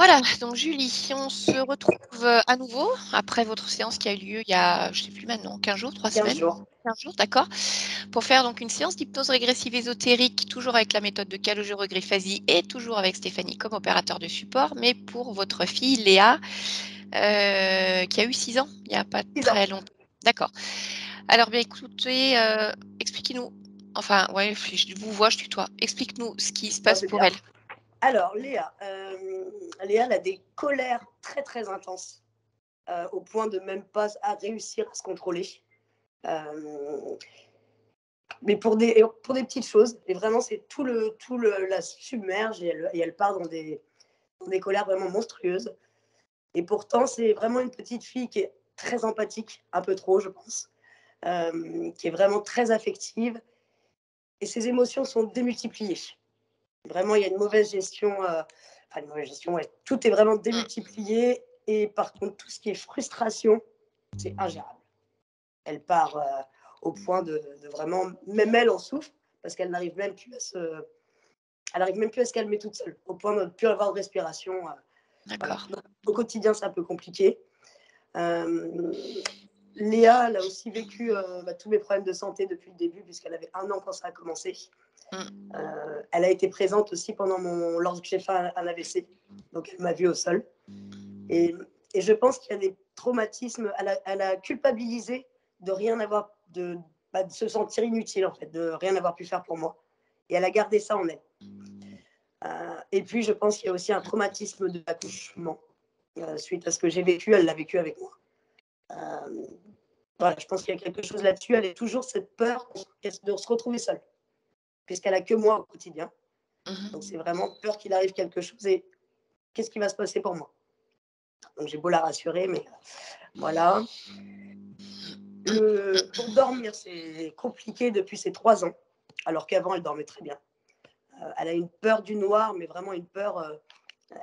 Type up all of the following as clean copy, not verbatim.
Voilà, donc Julie, on se retrouve à nouveau après votre séance qui a eu lieu il y a, je ne sais plus maintenant, 15 jours, 3 semaines 15 jours, d'accord. Pour faire donc une séance d'hypnose régressive ésotérique, toujours avec la méthode de Calogero-Grifasi et toujours avec Stéphanie comme opérateur de support, mais pour votre fille Léa, qui a eu 6 ans, il n'y a pas très longtemps. D'accord. Alors, bien écoutez, expliquez-nous, enfin, ouais, je vous vois, je tutoie. Explique-nous ce qui se passe pour elle. Alors, Léa, elle a des colères très, très intenses, au point de même pas à réussir à se contrôler. Mais pour des petites choses. Et vraiment, c'est tout la submerge et elle part dans des colères vraiment monstrueuses. Et pourtant, c'est vraiment une petite fille qui est très empathique, un peu trop, je pense, qui est vraiment très affective. Et ses émotions sont démultipliées. Vraiment, il y a une mauvaise gestion. Une mauvaise gestion, ouais. Tout est vraiment démultiplié. Et par contre, tout ce qui est frustration, c'est ingérable. Elle part au point de vraiment, même elle en souffre, parce qu'elle n'arrive même plus à se calmer toute seule, au point de ne plus avoir de respiration. D'accord. Voilà. Au quotidien, c'est un peu compliqué. Léa, elle a aussi vécu tous mes problèmes de santé depuis le début, puisqu'elle avait 1 an quand ça a commencé. Elle a été présente aussi lorsque j'ai fait un AVC. Donc, elle m'a vue au sol. Et je pense qu'il y a des traumatismes. Elle a culpabilisé de rien avoir, de se sentir inutile, en fait, de rien avoir pu faire pour moi. Et elle a gardé ça en elle. Et puis, je pense qu'il y a aussi un traumatisme de l'accouchement. Suite à ce que j'ai vécu, elle l'a vécu avec moi. Voilà, je pense qu'il y a quelque chose là-dessus. Elle a toujours cette peur de se retrouver seule, puisqu'elle n'a que moi au quotidien. Donc, c'est vraiment peur qu'il arrive quelque chose et qu'est-ce qui va se passer pour moi. Donc, j'ai beau la rassurer, mais voilà. Pour dormir, c'est compliqué depuis ses 3 ans, alors qu'avant, elle dormait très bien. Elle a une peur du noir, mais vraiment une peur.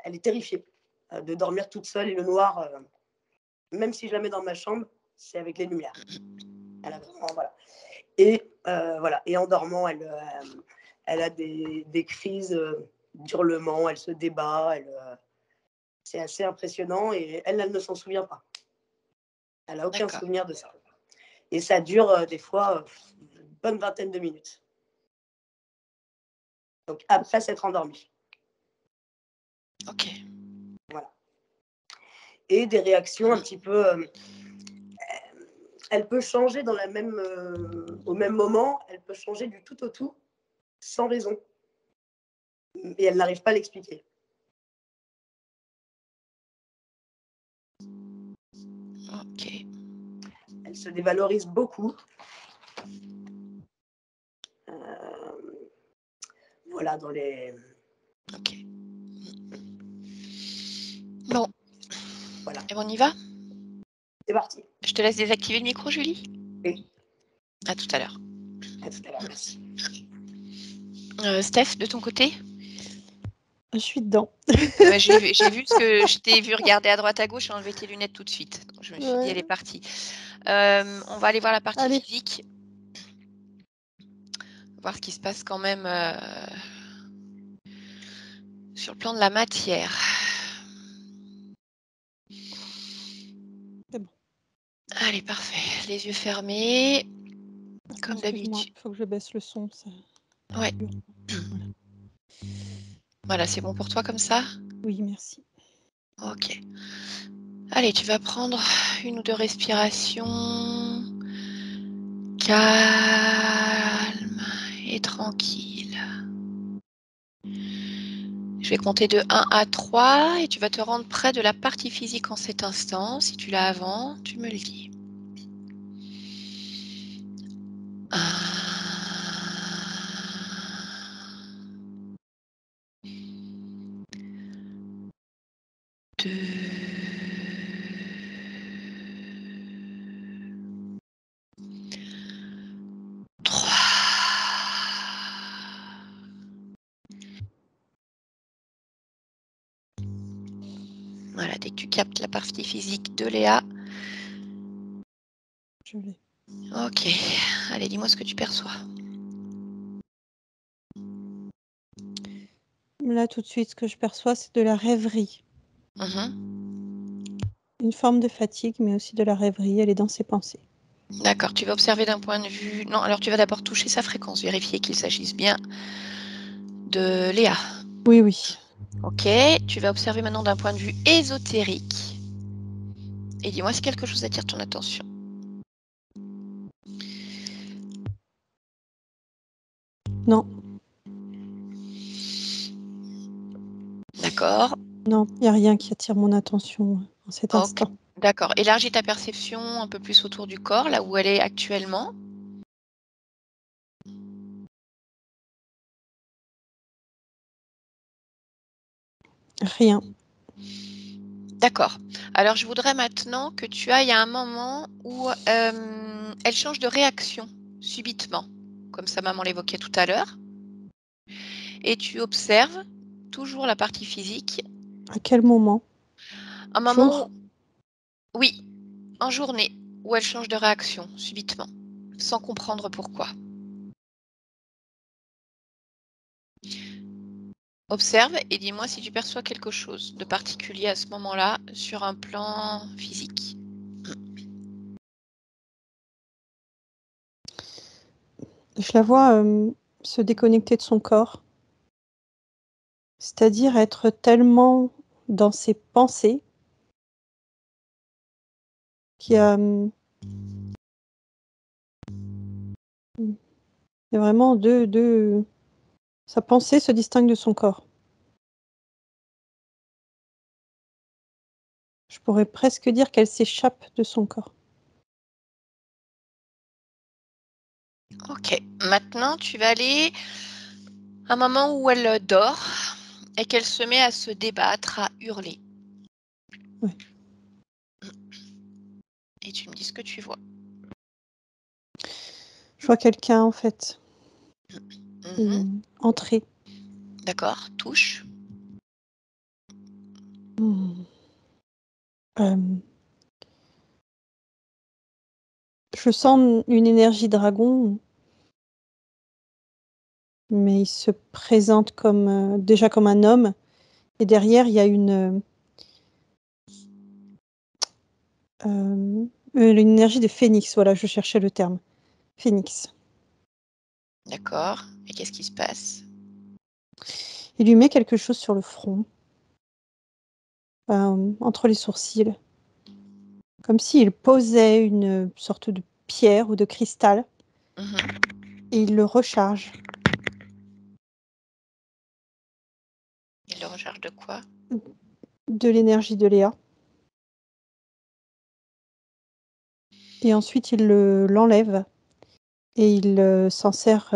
Elle est terrifiée de dormir toute seule et le noir, même si je la mets dans ma chambre, c'est avec les lumières. Elle a vraiment, voilà. Et voilà. Et en dormant, elle a des crises d'hurlement, elle se débat, c'est assez impressionnant et elle ne s'en souvient pas. Elle n'a aucun souvenir de ça. Et ça dure des fois une bonne vingtaine de minutes. Donc après s'être endormie. Ok. Voilà. Et des réactions un petit peu. Elle peut changer au même moment, elle peut changer du tout au tout, sans raison. Et elle n'arrive pas à l'expliquer. Ok. Elle se dévalorise beaucoup. Voilà, dans les. Ok. Bon. Voilà. Et on y va? C'est parti. Je te laisse désactiver le micro, Julie. Oui. À tout à l'heure. À tout à l'heure, merci. Steph, de ton côté? Je suis dedans. J'ai vu ce que je t'ai vu regarder à droite à gauche et enlever tes lunettes tout de suite. Donc, je me suis dit, elle est partie. On va aller voir la partie physique. Voir ce qui se passe quand même sur le plan de la matière. C'est bon. Allez, parfait. Les yeux fermés. Comme d'habitude. Il faut que je baisse le son. Ça... Ouais. Voilà, c'est bon pour toi comme ça? Oui, merci. Ok. Allez, tu vas prendre 1 ou 2 respirations. Calme et tranquille. Je vais compter de 1 à 3 et tu vas te rendre près de la partie physique en cet instant. Si tu l'as avant, tu me le dis. 1, 2, 3. Voilà, dès que tu captes la partie physique de Léa. Je l'ai. Ok, allez, dis-moi ce que tu perçois. Là, tout de suite, ce que je perçois, c'est de la rêverie. Une forme de fatigue, mais aussi de la rêverie. Elle est dans ses pensées. D'accord, tu vas observer d'un point de vue... Non, alors tu vas d'abord toucher sa fréquence, vérifier qu'il s'agisse bien de Léa. Oui, oui. Ok, tu vas observer maintenant d'un point de vue ésotérique. Et dis-moi si quelque chose attire ton attention. Non, D'accord. non, il n'y a rien qui attire mon attention en cet Ok, instant. d'accord. Élargis ta perception un peu plus autour du corps, là où elle est actuellement. Rien. D'accord. Alors, je voudrais maintenant que tu ailles à un moment où elle change de réaction subitement, comme sa maman l'évoquait tout à l'heure. Et tu observes toujours la partie physique. À quel moment? Un moment Jour? où, oui, en journée, où elle change de réaction subitement, sans comprendre pourquoi. Observe et dis-moi si tu perçois quelque chose de particulier à ce moment-là sur un plan physique. Je la vois se déconnecter de son corps. C'est-à-dire être tellement dans ses pensées qu'il y a, il y a vraiment deux... Sa pensée se distingue de son corps. Je pourrais presque dire qu'elle s'échappe de son corps. Ok, maintenant tu vas aller à un moment où elle dort et qu'elle se met à se débattre, à hurler. Ouais. Et tu me dis ce que tu vois. Je vois quelqu'un, en fait, Mhm. entrer. D'accord, touche. Je sens une énergie dragon, mais il se présente comme déjà comme un homme. Et derrière, il y a une énergie de phénix. Voilà, je cherchais le terme. Phénix. D'accord. Et qu'est-ce qui se passe? Il lui met quelque chose sur le front, entre les sourcils, comme s'il posait une sorte de pierre ou de cristal, Mhm. et il le recharge Il le recharge de quoi? de l'énergie de Léa. Et ensuite, il l'enlève et il s'en sert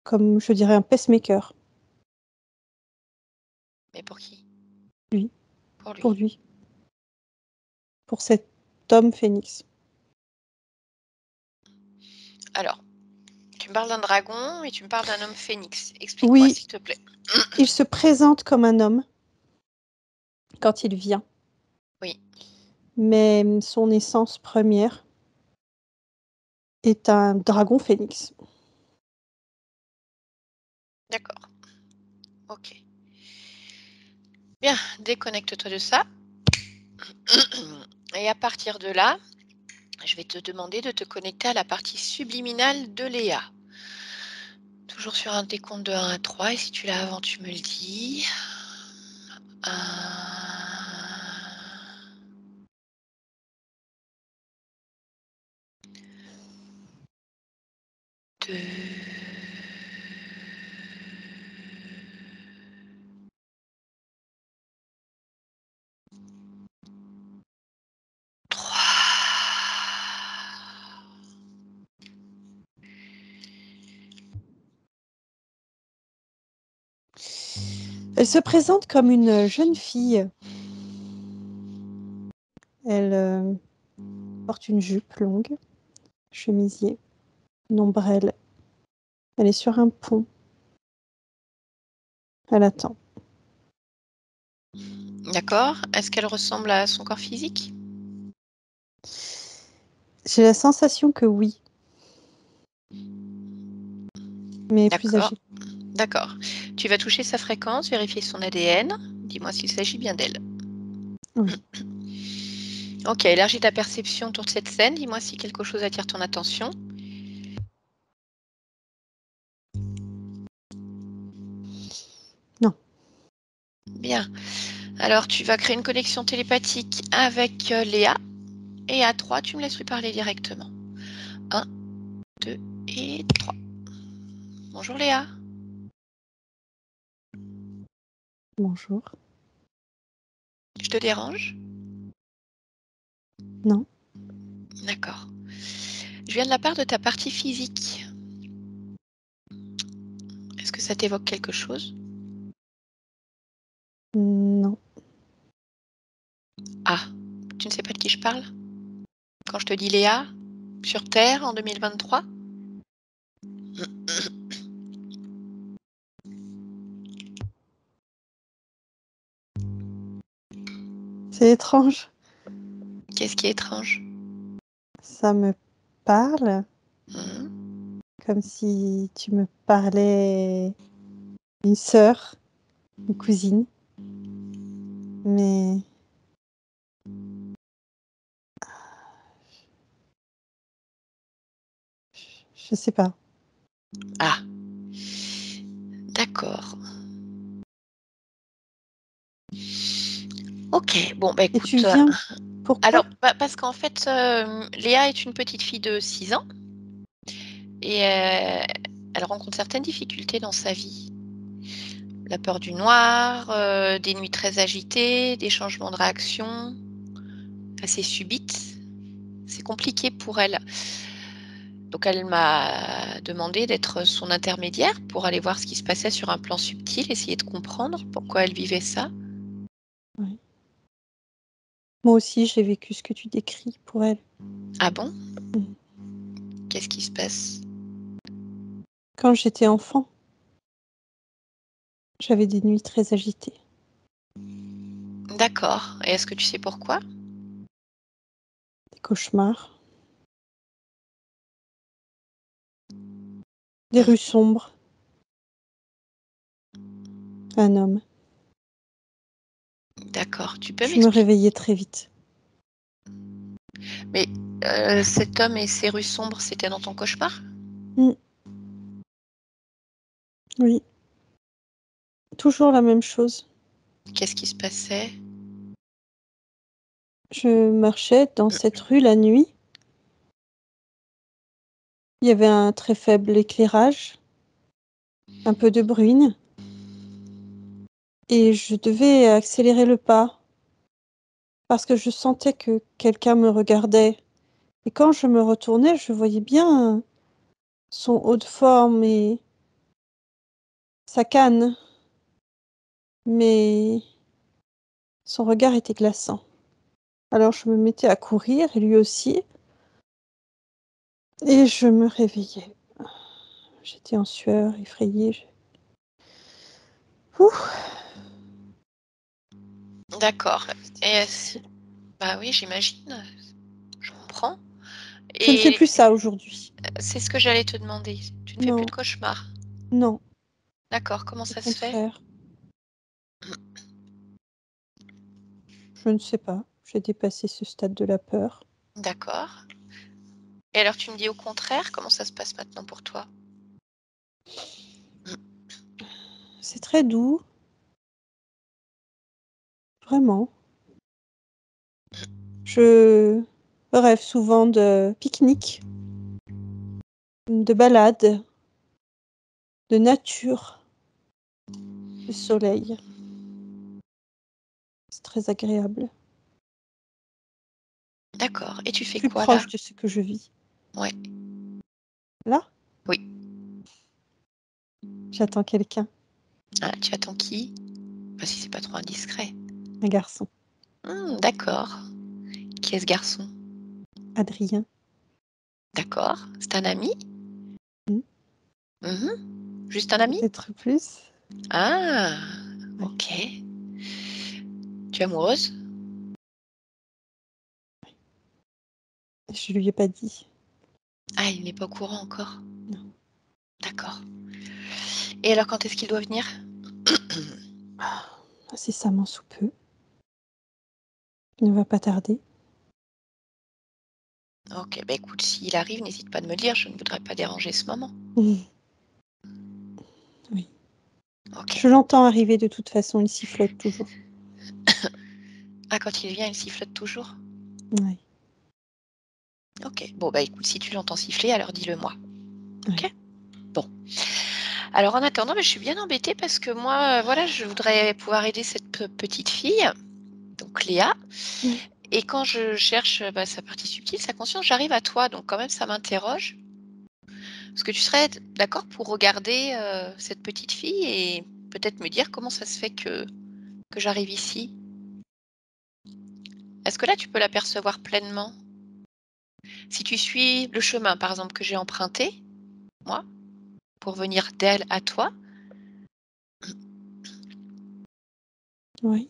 comme, je dirais, un pacemaker, Mais pour qui? lui, Pour pour lui. lui, pour cet homme phénix. Alors, tu me parles d'un dragon et tu me parles d'un homme phénix. Explique-moi, Oui, s'il te plaît. il se présente comme un homme quand il vient, Oui, mais son essence première est un dragon phénix. d'accord. Ok. Bien, déconnecte-toi de ça. Et à partir de là, je vais te demander de te connecter à la partie subliminale de Léa. Toujours sur un décompte de 1 à 3, et si tu l'as avant, tu me le dis. 2, 3. Elle se présente comme une jeune fille. Elle porte une jupe longue, chemisier, une ombrelle. Elle est sur un pont. Elle attend. D'accord. Est-ce qu'elle ressemble à son corps physique? J'ai la sensation que oui, mais plus D'accord. âgée. D'accord. Tu vas toucher sa fréquence, vérifier son ADN. Dis-moi s'il s'agit bien d'elle. Oui. Ok, élargis ta perception autour de cette scène. Dis-moi si quelque chose attire ton attention. Non. Bien. Alors, tu vas créer une connexion télépathique avec Léa. Et à 3, tu me laisses lui parler directement. 1, 2 et 3. Bonjour Léa. Bonjour. Je te dérange? Non. D'accord. Je viens de la part de ta partie physique. Est-ce que ça t'évoque quelque chose? Non. Ah, tu ne sais pas de qui je parle? Quand je te dis Léa, sur Terre en 2023? C'est étrange. Qu'est-ce qui est étrange? Ça me parle Mhm. comme si tu me parlais une sœur, une cousine. Mais je sais pas. Ah, d'accord. Ok, bon, bah Et tu écoute. viens pourquoi? Alors, parce qu'en fait, Léa est une petite fille de 6 ans et elle rencontre certaines difficultés dans sa vie. La peur du noir, des nuits très agitées, des changements de réaction assez subites. C'est compliqué pour elle. Donc elle m'a demandé d'être son intermédiaire pour aller voir ce qui se passait sur un plan subtil, essayer de comprendre pourquoi elle vivait ça. Ouais. Moi aussi, j'ai vécu ce que tu décris pour elle. Ah bon? Mm. Qu'est-ce qui se passe? Quand j'étais enfant, j'avais des nuits très agitées. D'accord. Et est-ce que tu sais pourquoi? Des cauchemars, des rues sombres, un homme. D'accord. Tu peux Je me m'expliquer? réveillais très vite. Mais cet homme et ses rues sombres, c'était dans ton cauchemar? Mm. Oui, toujours la même chose. Qu'est-ce qui se passait? Je marchais dans cette rue la nuit. Il y avait un très faible éclairage, un peu de bruine, et je devais accélérer le pas parce que je sentais que quelqu'un me regardait. Et quand je me retournais, je voyais bien son haut de forme et sa canne, mais son regard était glaçant. Alors je me mettais à courir, et lui aussi, et je me réveillais. J'étais en sueur, effrayée. Ouh, D'accord. Et difficile. bah oui, j'imagine. Je comprends. Je ne fais Et plus ça aujourd'hui. c'est ce que j'allais te demander. Tu ne fais plus Non, de cauchemars. non, D'accord. Comment au ça se fait? contraire. Je ne sais pas. J'ai dépassé ce stade de la peur. D'accord. Et alors tu me dis au contraire, comment ça se passe maintenant pour toi? C'est très doux, vraiment. Je rêve souvent de pique-nique, de balade, de nature, de soleil. C'est très agréable. D'accord. Et tu fais Plus quoi là? proche de ce que je vis. Ouais. Là, Oui. j'attends quelqu'un, Ah, tu attends qui? Bah, si c'est pas trop indiscret. un garçon, D'accord. Qui est ce garçon? Adrien. D'accord. C'est un ami? Hmm, Juste un ami? peut-être plus. Ah, Ouais. ok. Tu es amoureuse? Je lui ai pas dit. Ah, il n'est pas au courant encore. Non. D'accord. Et alors quand est-ce qu'il doit venir? incessamment sous peu. Il ne va pas tarder. Ok, bah écoute, s'il arrive, n'hésite pas de me le dire, je ne voudrais pas déranger ce moment. Oui. Ok. Je l'entends arriver de toute façon, il sifflote toujours. Ah, quand il vient, il sifflote toujours? Oui. Ok, bon bah écoute, si tu l'entends siffler, alors dis-le moi. Ok. Oui. Bon. Alors en attendant, je suis bien embêtée parce que moi, voilà, je voudrais pouvoir aider cette petite fille, donc Léa. Oui. Et quand je cherche sa partie subtile, sa conscience, j'arrive à toi, donc quand même ça m'interroge. Est-ce que tu serais d'accord pour regarder cette petite fille et peut-être me dire comment ça se fait que j'arrive ici? Est-ce que là, tu peux l'apercevoir pleinement? Si tu suis le chemin, par exemple, que j'ai emprunté, moi, pour venir d'elle à toi, Oui.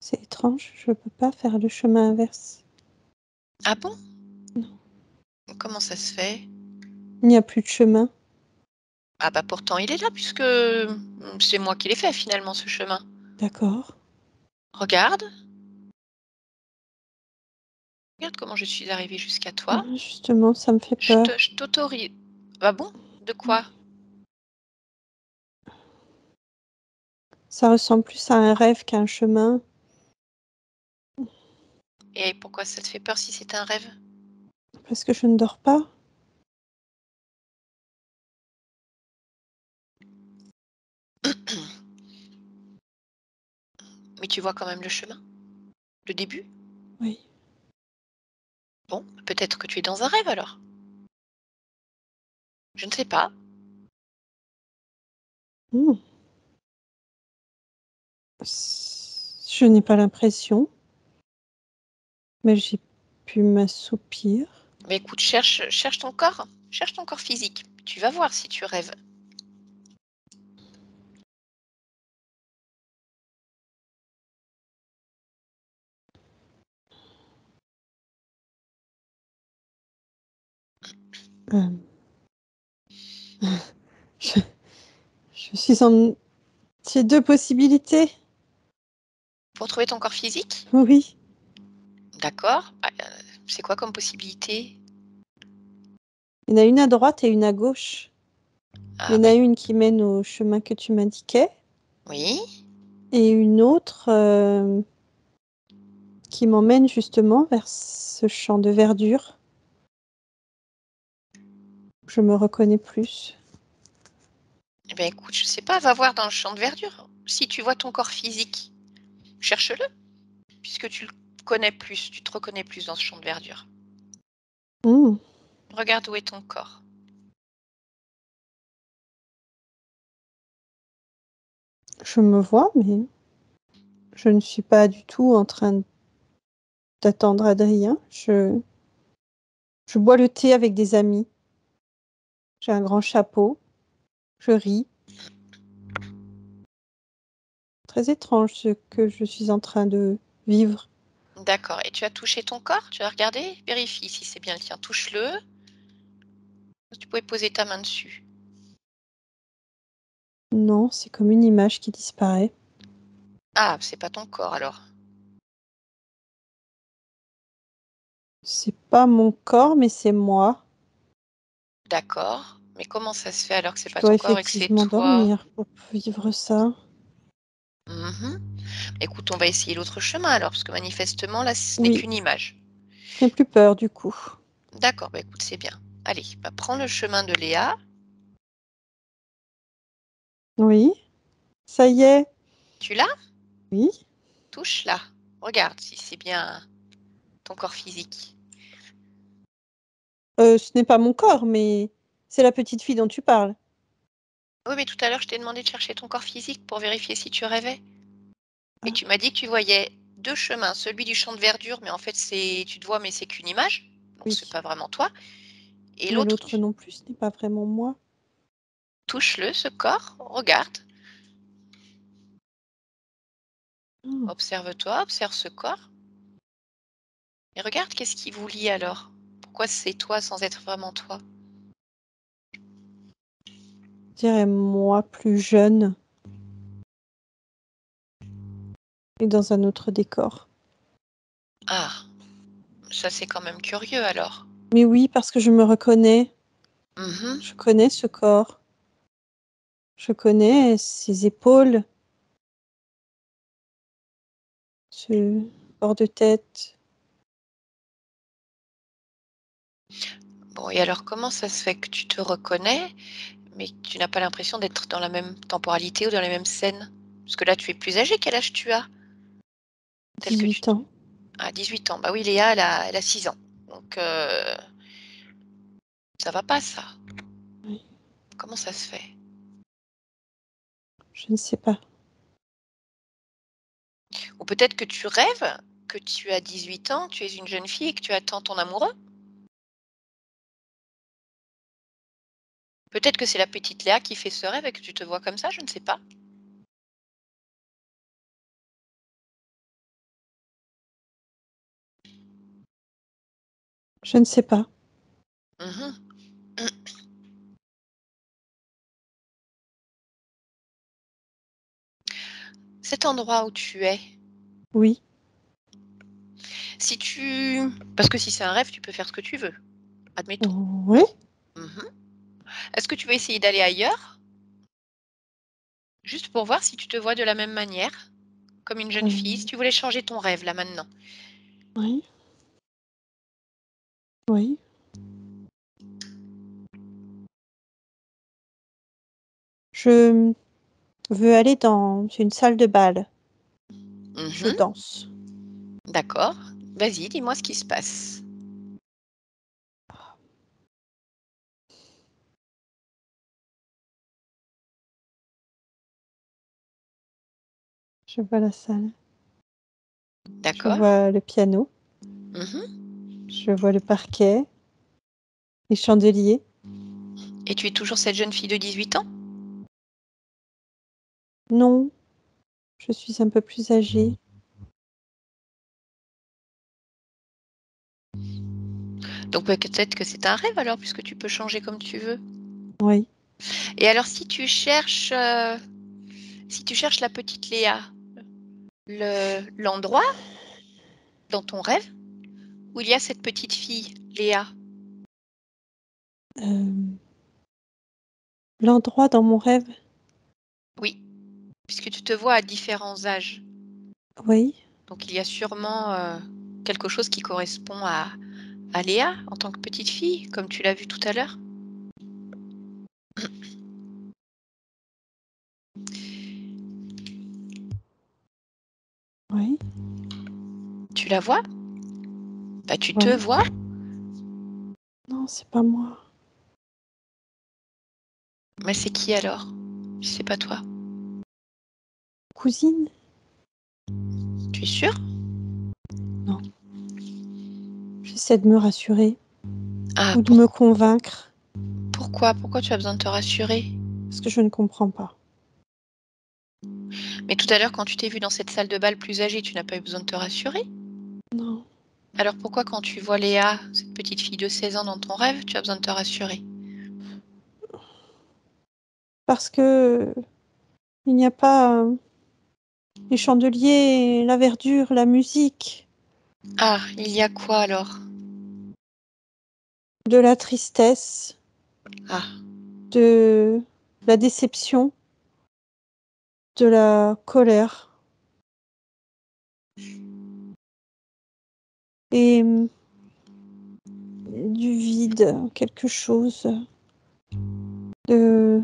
C'est étrange, je ne peux pas faire le chemin inverse. ah bon? Non. Comment ça se fait? Il n'y a plus de chemin. Ah bah pourtant il est là puisque c'est moi qui l'ai fait finalement ce chemin. D'accord. Regarde, regarde comment je suis arrivée jusqu'à toi. Justement, ça me fait peur. Je t'autorise. Ah bon? De quoi? Ça ressemble plus à un rêve qu'à un chemin. Et pourquoi ça te fait peur si c'est un rêve? Parce que je ne dors pas. Mais tu vois quand même le chemin? Le début? Oui. Bon, peut-être que tu es dans un rêve alors. Je ne sais pas. Hmm. Je n'ai pas l'impression. Mais j'ai pu m'assoupir. Mais écoute, cherche ton corps. Cherche ton corps physique. Tu vas voir si tu rêves. Euh, je, je suis en... J'ai deux possibilités. Pour trouver ton corps physique? Oui. D'accord. Ah, c'est quoi comme possibilité? Il y en a une à droite et une à gauche. Il y Ah en bah a une qui mène au chemin que tu m'indiquais. oui. Et une autre qui m'emmène justement vers ce champ de verdure. Je me reconnais plus. Eh bien, écoute, je sais pas, va voir dans le champ de verdure. Si tu vois ton corps physique, cherche-le, puisque tu le connais plus, tu te reconnais plus dans ce champ de verdure. Hmm. Regarde où est ton corps. Je me vois, mais je ne suis pas du tout en train d'attendre Adrien. Je bois le thé avec des amis. J'ai un grand chapeau. Je ris. Très étrange ce que je suis en train de vivre. D'accord. Et tu as touché ton corps? Tu as regardé? Vérifie si c'est bien le tien. Touche-le. Tu pouvais poser ta main dessus. Non, c'est comme une image qui disparaît. Ah, c'est pas ton corps alors. C'est pas mon corps, mais c'est moi. D'accord. Mais comment ça se fait alors que c'est Je pas dois ton corps et que c'est effectivement toi? dormir pour vivre ça. Mhm. Écoute, on va essayer l'autre chemin alors, parce que manifestement, là, ce n'est Oui, qu'une image. je n'ai plus peur du coup. D'accord, bah écoute, c'est bien. Allez, bah, prends le chemin de Léa. Oui, ça y est. Tu l'as? Oui. Touche là. Regarde si c'est bien ton corps physique. Ce n'est pas mon corps, mais c'est la petite fille dont tu parles. Oui, mais tout à l'heure, je t'ai demandé de chercher ton corps physique pour vérifier si tu rêvais. Et Ah, tu m'as dit que tu voyais deux chemins, celui du champ de verdure, mais en fait, tu te vois, mais c'est qu'une image, donc c'est oui. pas vraiment toi. Et Mais l'autre, l'autre non plus, ce n'est pas vraiment moi. touche-le, ce corps, regarde, Ah, observe-toi, observe ce corps, et regarde qu'est-ce qui vous lie alors. Pourquoi c'est toi sans être vraiment toi? Je dirais moi plus jeune et dans un autre décor. Ah, ça c'est quand même curieux alors. Mais oui, parce que je me reconnais. Mhm. Je connais ce corps. Je connais ses épaules, ce bord de tête. Bon, et alors comment ça se fait que tu te reconnais, mais que tu n'as pas l'impression d'être dans la même temporalité ou dans les mêmes scènes? Parce que là, tu es plus âgé, quel âge tu as? Tel que tu 18 ans. Ah 18 ans. Bah oui, Léa, elle a 6 ans. Donc ça va pas ça. Oui, Comment ça se fait? je ne sais pas. Ou peut-être que tu rêves que tu as 18 ans, tu es une jeune fille et que tu attends ton amoureux? Peut-être que c'est la petite Léa qui fait ce rêve et que tu te vois comme ça, je ne sais pas. Je ne sais pas. Mmh. Cet endroit où tu es, Oui. si tu parce que si c'est un rêve, tu peux faire ce que tu veux, admettons. Oui. Mmh. Est-ce que tu veux essayer d'aller ailleurs? Juste pour voir si tu te vois de la même manière, comme une jeune fille, si Euh, tu voulais changer ton rêve là maintenant. oui. Oui. Je veux aller dans une salle de bal. Je Mmh. danse. D'accord. Vas-y, dis-moi ce qui se passe. Je vois la salle. Je D'accord. vois le piano. Mmh. Je vois le parquet, les chandeliers. Et tu es toujours cette jeune fille de 18 ans? Non, je suis un peu plus âgée. Donc peut-être que c'est un rêve alors puisque tu peux changer comme tu veux. Oui. Et alors si tu cherches la petite Léa, l'endroit dans ton rêve où il y a cette petite fille, Léa, Euh, L'endroit dans mon rêve. oui, puisque tu te vois à différents âges. Oui. Donc il y a sûrement, quelque chose qui correspond à Léa en tant que petite fille, comme tu l'as vu tout à l'heure. Oui. Tu la vois? Bah, tu te Oui. vois, Non, c'est pas moi. mais c'est qui alors? Si c'est pas toi? Cousine? Tu es sûre? Non. J'essaie de me rassurer Ah, ou de me convaincre pourquoi? Pourquoi tu as besoin de te rassurer? parce que je ne comprends pas. Mais tout à l'heure, quand tu t'es vue dans cette salle de bal plus âgée, tu n'as pas eu besoin de te rassurer? Non. Alors pourquoi quand tu vois Léa, cette petite fille de 16 ans dans ton rêve, tu as besoin de te rassurer? Parce que il n'y a pas les chandeliers, la verdure, la musique, Ah, il y a quoi alors? de la tristesse, Ah, de la déception, de la colère et du vide, quelque chose de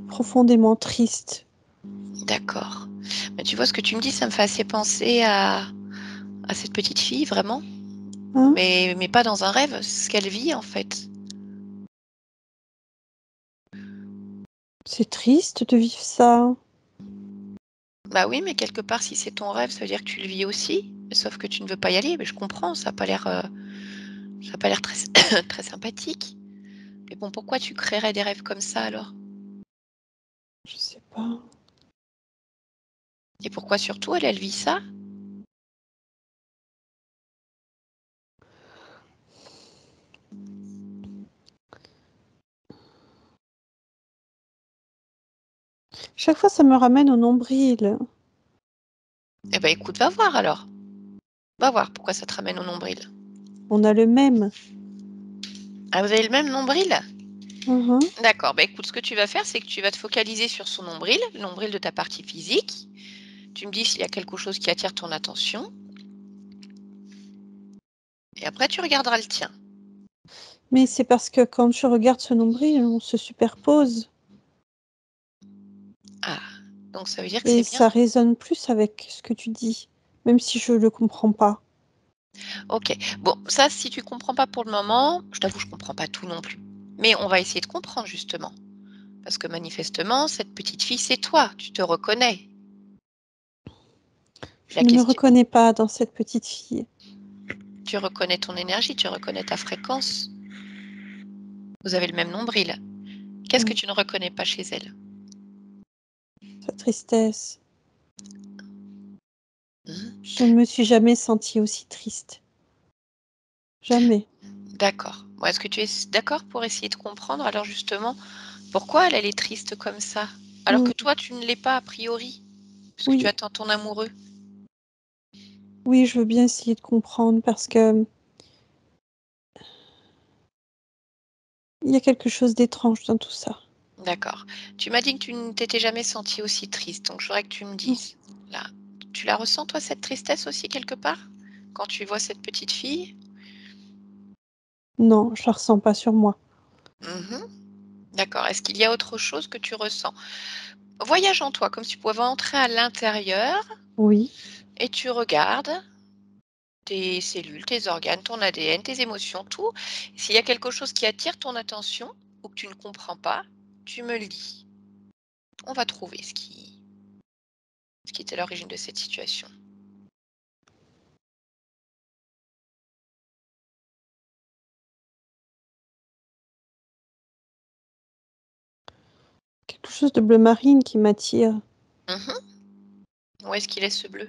profondément triste. d'accord. Mais tu vois, ce que tu me dis, ça me fait assez penser à cette petite fille, vraiment, Hein? mais pas dans un rêve, c'est ce qu'elle vit en fait. C'est triste de vivre ça. Bah oui, mais quelque part, si c'est ton rêve, ça veut dire que tu le vis aussi, sauf que tu ne veux pas y aller. Mais je comprends, ça a pas l'air très, très sympathique. Mais bon, pourquoi tu créerais des rêves comme ça alors? Je sais pas. Et pourquoi surtout elle vit ça? Chaque fois, ça me ramène au nombril. Eh ben écoute, va voir alors. Va voir pourquoi ça te ramène au nombril. On a le même. Ah, vous avez le même nombril? Mhm. D'accord, bah écoute, ce que tu vas faire, c'est que tu vas te focaliser sur son nombril, le nombril de ta partie physique. Tu me dis s'il y a quelque chose qui attire ton attention. Et après, tu regarderas le tien. Mais c'est parce que quand je regarde ce nombril, on se superpose. Ah, donc ça veut dire que Et c'est bien. ça résonne plus avec ce que tu dis, même si je le comprends pas. Ok, bon, ça, si tu comprends pas pour le moment, je t'avoue, je comprends pas tout non plus. Mais on va essayer de comprendre justement. Parce que manifestement, cette petite fille, c'est toi, tu te reconnais. Je La ne me question, reconnais pas dans cette petite fille. tu reconnais ton énergie, tu reconnais ta fréquence. Vous avez le même nombril. Qu'est-ce que Oui, tu ne reconnais pas chez elle? sa tristesse. Mhm. Je ne me suis jamais sentie aussi triste. Jamais. D'accord. Bon, est-ce que tu es d'accord pour essayer de comprendre alors justement pourquoi elle est triste comme ça? Alors que Mm, toi, tu ne l'es pas a priori, puisque tu oui, attends ton amoureux. oui, je veux bien essayer de comprendre parce que il y a quelque chose d'étrange dans tout ça. D'accord. Tu m'as dit que tu ne t'étais jamais sentie aussi triste, donc je voudrais que tu me Non, dises. Là, tu la ressens toi cette tristesse aussi quelque part? Quand tu vois cette petite fille? non, je la ressens pas sur moi. Mhm. D'accord. Est-ce qu'il y a autre chose que tu ressens? Voyage en toi, comme si tu pouvais entrer à l'intérieur Oui, et tu regardes tes cellules, tes organes, ton ADN, tes émotions, tout. S'il y a quelque chose qui attire ton attention ou que tu ne comprends pas, tu me le dis. On va trouver ce qui était l'origine de cette situation. quelque chose de bleu marine qui m'attire. Mhm. Où est-ce qu'il est ce bleu?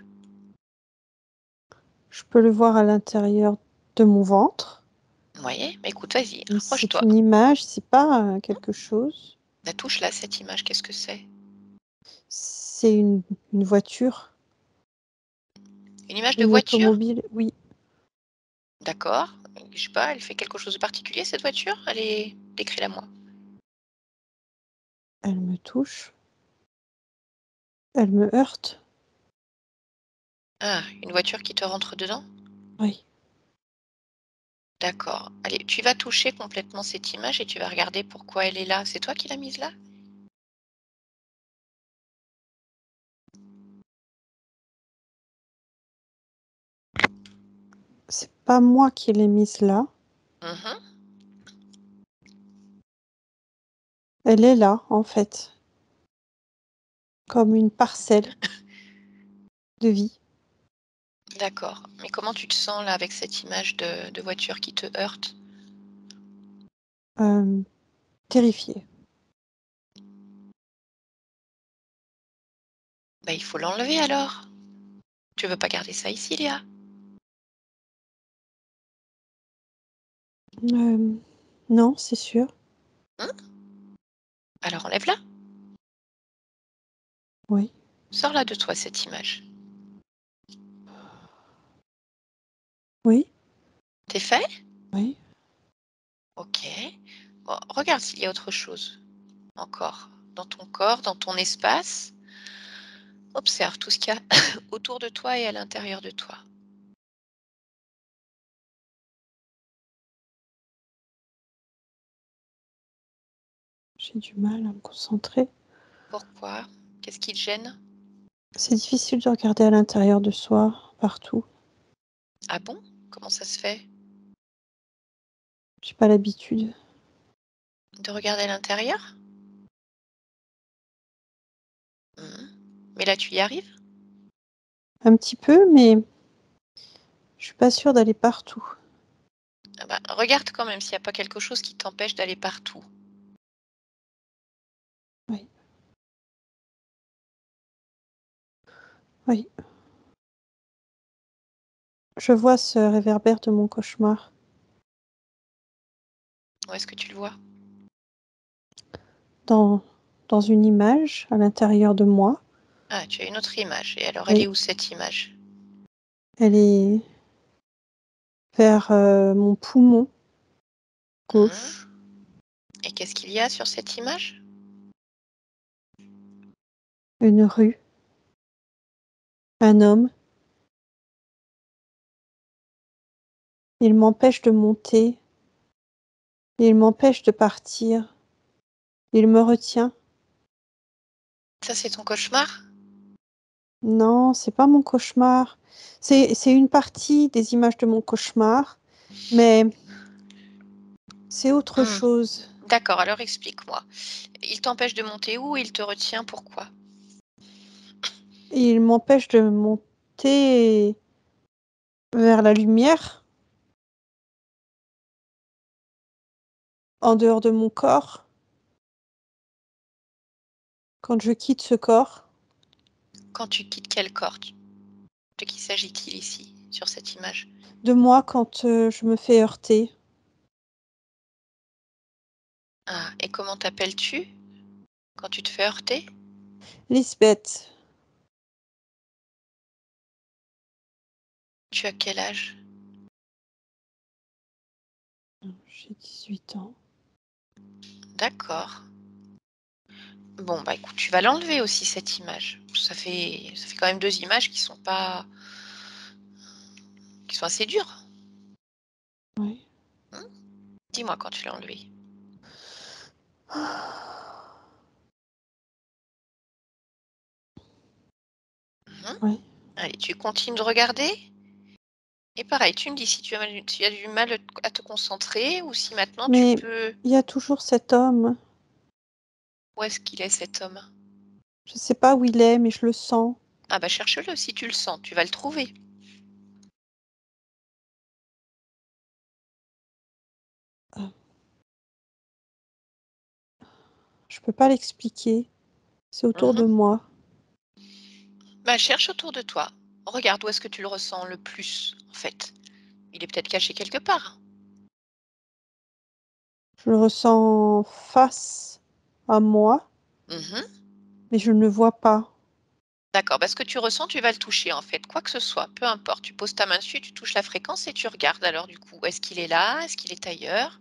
Je peux le voir à l'intérieur de mon ventre. Oui, mais écoute, vas-y, Mais c'est rapproche-toi. une image, c'est pas quelque chose. La touche là, cette image, qu'est-ce que c'est? C'est une voiture, Une image de une voiture? automobile. Oui, D'accord. Je sais pas, elle fait quelque chose de particulier cette voiture? Allez, décris-la moi. elle me touche, elle me heurte. Ah, une voiture qui te rentre dedans? Oui, D'accord. Allez, tu vas toucher complètement cette image et tu vas regarder pourquoi elle est là. C'est toi qui l'as mise là? c'est pas moi qui l'ai mise là. Mhm. Elle est là, en fait, comme une parcelle de vie. D'accord. Mais comment tu te sens là avec cette image de voiture qui te heurte? Euh, terrifiée. Bah, il faut l'enlever alors. Tu veux pas garder ça ici, Léa? Non, c'est sûr. Hein? Alors enlève-la. Oui, Sors-la de toi, cette image. oui, T'es fait? oui. Ok. Bon, regarde s'il y a autre chose encore dans ton corps, dans ton espace. Observe tout ce qu'il y a autour de toi et à l'intérieur de toi. J'ai du mal à me concentrer. Pourquoi? Qu'est-ce qui te gêne? C'est difficile de regarder à l'intérieur de soi, partout. Ah bon? Comment ça se fait? J'ai pas l'habitude. De regarder à l'intérieur? Mhm. Mais là, tu y arrives? Un petit peu, mais je suis pas sûre d'aller partout. Ah bah, regarde quand même s'il n'y a pas quelque chose qui t'empêche d'aller partout. Oui, oui. Je vois ce réverbère de mon cauchemar Où est-ce que tu le vois? dans, dans une image à l'intérieur de moi. Ah, tu as une autre image. Et alors, Oui. elle est où cette image? Elle est vers mon poumon gauche. Et qu'est-ce qu'il y a sur cette image? Une rue. Un homme. Il m'empêche de monter. Il m'empêche de partir. Il me retient. Ça, c'est ton cauchemar? Non, c'est pas mon cauchemar. C'est une partie des images de mon cauchemar, mais c'est autre chose. D'accord, alors explique-moi. Il t'empêche de monter où? Il te retient, pourquoi? Il m'empêche de monter vers la lumière, en dehors de mon corps. Quand je quitte ce corps, Quand tu quittes quel corps? De qui s'agit-il ici, sur cette image? de moi quand je me fais heurter. Ah, et comment t'appelles-tu quand tu te fais heurter? Lisbeth, Tu as quel âge? j'ai 18 ans. D'accord. Bon, bah écoute, tu vas l'enlever aussi cette image. Ça fait quand même 2 images qui sont assez dures. Oui. Dis-moi quand tu l'as enlevé. Oui. Allez, tu continues de regarder et pareil, tu me dis si tu as du mal à te concentrer ou si maintenant tu Mais peux. il y a toujours cet homme. Où est-ce qu'il est cet homme? Je sais pas où il est, mais je le sens. Ah bah cherche-le si tu le sens, tu vas le trouver. Je peux pas l'expliquer. C'est autour de moi. Bah cherche autour de toi. Regarde où est-ce que tu le ressens le plus en fait. Il est peut-être caché quelque part. Je le ressens face à moi, mais je ne le vois pas. D'accord, bah, ce que tu ressens, tu vas le toucher en fait, quoi que ce soit, peu importe. Tu poses ta main dessus, tu touches la fréquence et tu regardes alors du coup, est-ce qu'il est là? Est-ce qu'il est ailleurs?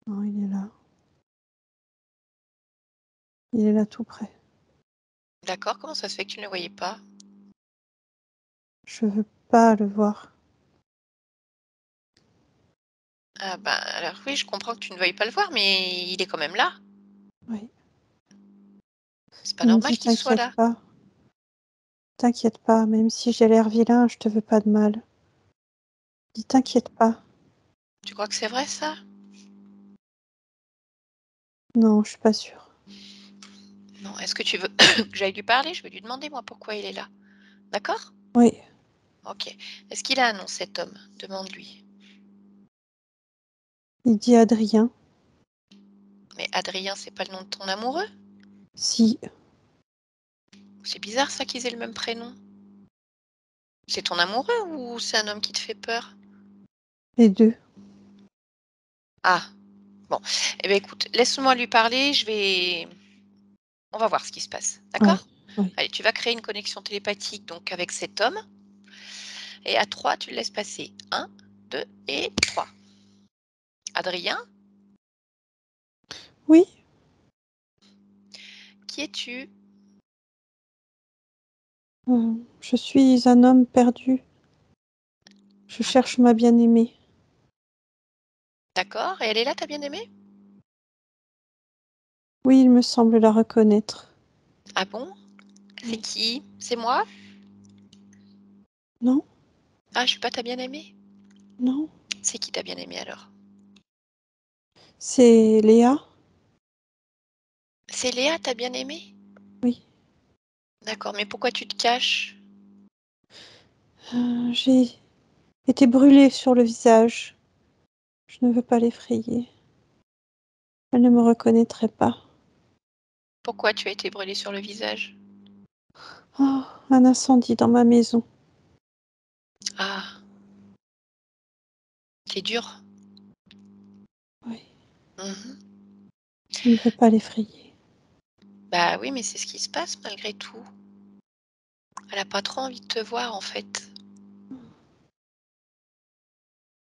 Non, il est là. Il est là tout près. D'accord, comment ça se fait que tu ne le voyais pas? Je veux pas le voir. Ah bah alors oui, je comprends que tu ne veuilles pas le voir, mais il est quand même là. Oui. C'est pas Il me normal dit qu'il soit t'inquiète là. pas. T'inquiète pas, même si j'ai l'air vilain, je te veux pas de mal. Il dit t'inquiète pas. Tu crois que c'est vrai ça? Non, je suis pas sûre. Non, est-ce que tu veux que j'aille lui parler? Je vais lui demander moi pourquoi il est là. D'accord? Oui. Ok. Est-ce qu'il a un nom cet homme? Demande-lui. Il dit Adrien. Mais Adrien, c'est pas le nom de ton amoureux? Si. C'est bizarre ça qu'ils aient le même prénom. C'est ton amoureux ou c'est un homme qui te fait peur? Les deux. Ah, bon. Eh bien, écoute, laisse-moi lui parler, on va voir ce qui se passe, Oui. d'accord? Oui. Allez, tu vas créer une connexion télépathique donc avec cet homme et à 3, tu le laisses passer. 1, 2 et 3. Adrien, Oui. qui es-tu? Je suis un homme perdu. Je Ah bon? cherche ma bien-aimée. D'accord, et elle est là, ta bien-aimée? Oui, il me semble la reconnaître. Ah bon? C'est Oui. qui? C'est moi? Non, Ah, je suis pas ta bien-aimée? non. C'est qui ta bien-aimée alors? C'est Léa. C'est Léa, ta bien-aimée? Oui. D'accord, mais pourquoi tu te caches? J'ai été brûlée sur le visage. Je ne veux pas l'effrayer. Elle ne me reconnaîtrait pas. Pourquoi tu as été brûlée sur le visage? Oh, un incendie dans ma maison. Ah, c'est dur. Oui. Mhm. Je ne veux pas l'effrayer. Bah oui, mais c'est ce qui se passe malgré tout. Elle a pas trop envie de te voir en fait.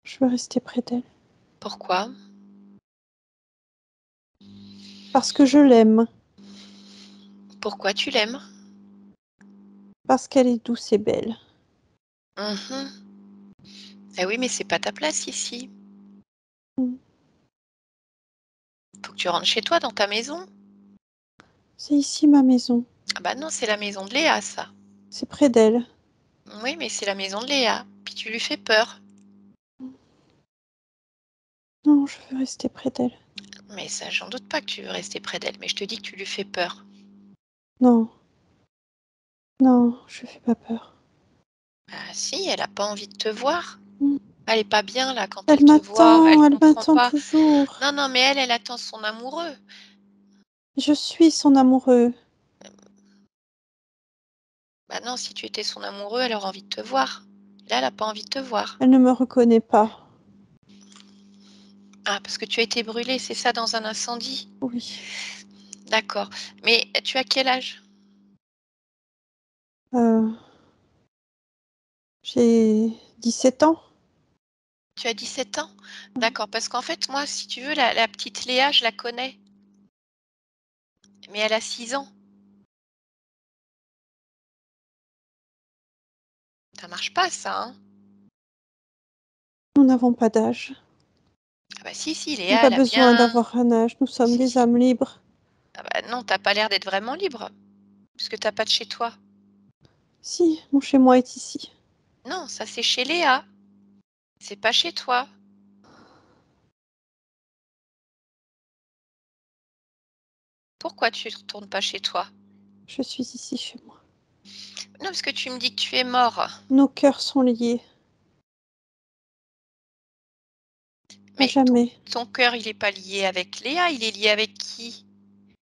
Je veux rester près d'elle. Pourquoi? Parce que je l'aime. Pourquoi tu l'aimes? Parce qu'elle est douce et belle. Mhm. Eh oui, mais c'est pas ta place ici. Mm. Faut que tu rentres chez toi dans ta maison. C'est ici ma maison. Ah bah non, c'est la maison de Léa, ça. C'est près d'elle. Oui, mais c'est la maison de Léa. Puis tu lui fais peur. Non, je veux rester près d'elle. Mais ça, j'en doute pas que tu veux rester près d'elle, mais je te dis que tu lui fais peur. Non. Non, je fais pas peur. Ah si, elle a pas envie de te voir. Mm. Elle est pas bien là quand elle Elle te voit, elle elle comprend m'attend pas. toujours. Non, non, mais elle attend son amoureux. Je suis son amoureux. Bah non, si tu étais son amoureux, elle aurait envie de te voir. Là, elle a pas envie de te voir. Elle ne me reconnaît pas. Ah, parce que tu as été brûlée, c'est ça, dans un incendie? Oui. D'accord. Mais tu as quel âge? Euh, j'ai 17 ans. Tu as 17 ans? D'accord, parce qu'en fait, moi, si tu veux, la petite Léa, je la connais. Mais elle a 6 ans. Ça marche pas, ça, hein? Nous n'avons pas d'âge. Ah bah si, Je n'ai Léa, pas elle a besoin bien... d'avoir un âge. Nous sommes Si, des si. âmes libres. Ah bah non, t'as pas l'air d'être vraiment libre, puisque t'as pas de chez toi. Si, mon chez-moi est ici. Non, ça c'est chez Léa. C'est pas chez toi. Pourquoi tu retournes pas chez toi? Je suis ici chez moi. Non, parce que tu me dis que tu es mort. Nos cœurs sont liés. À Mais jamais. ton cœur, il est pas lié avec Léa, il est lié avec qui?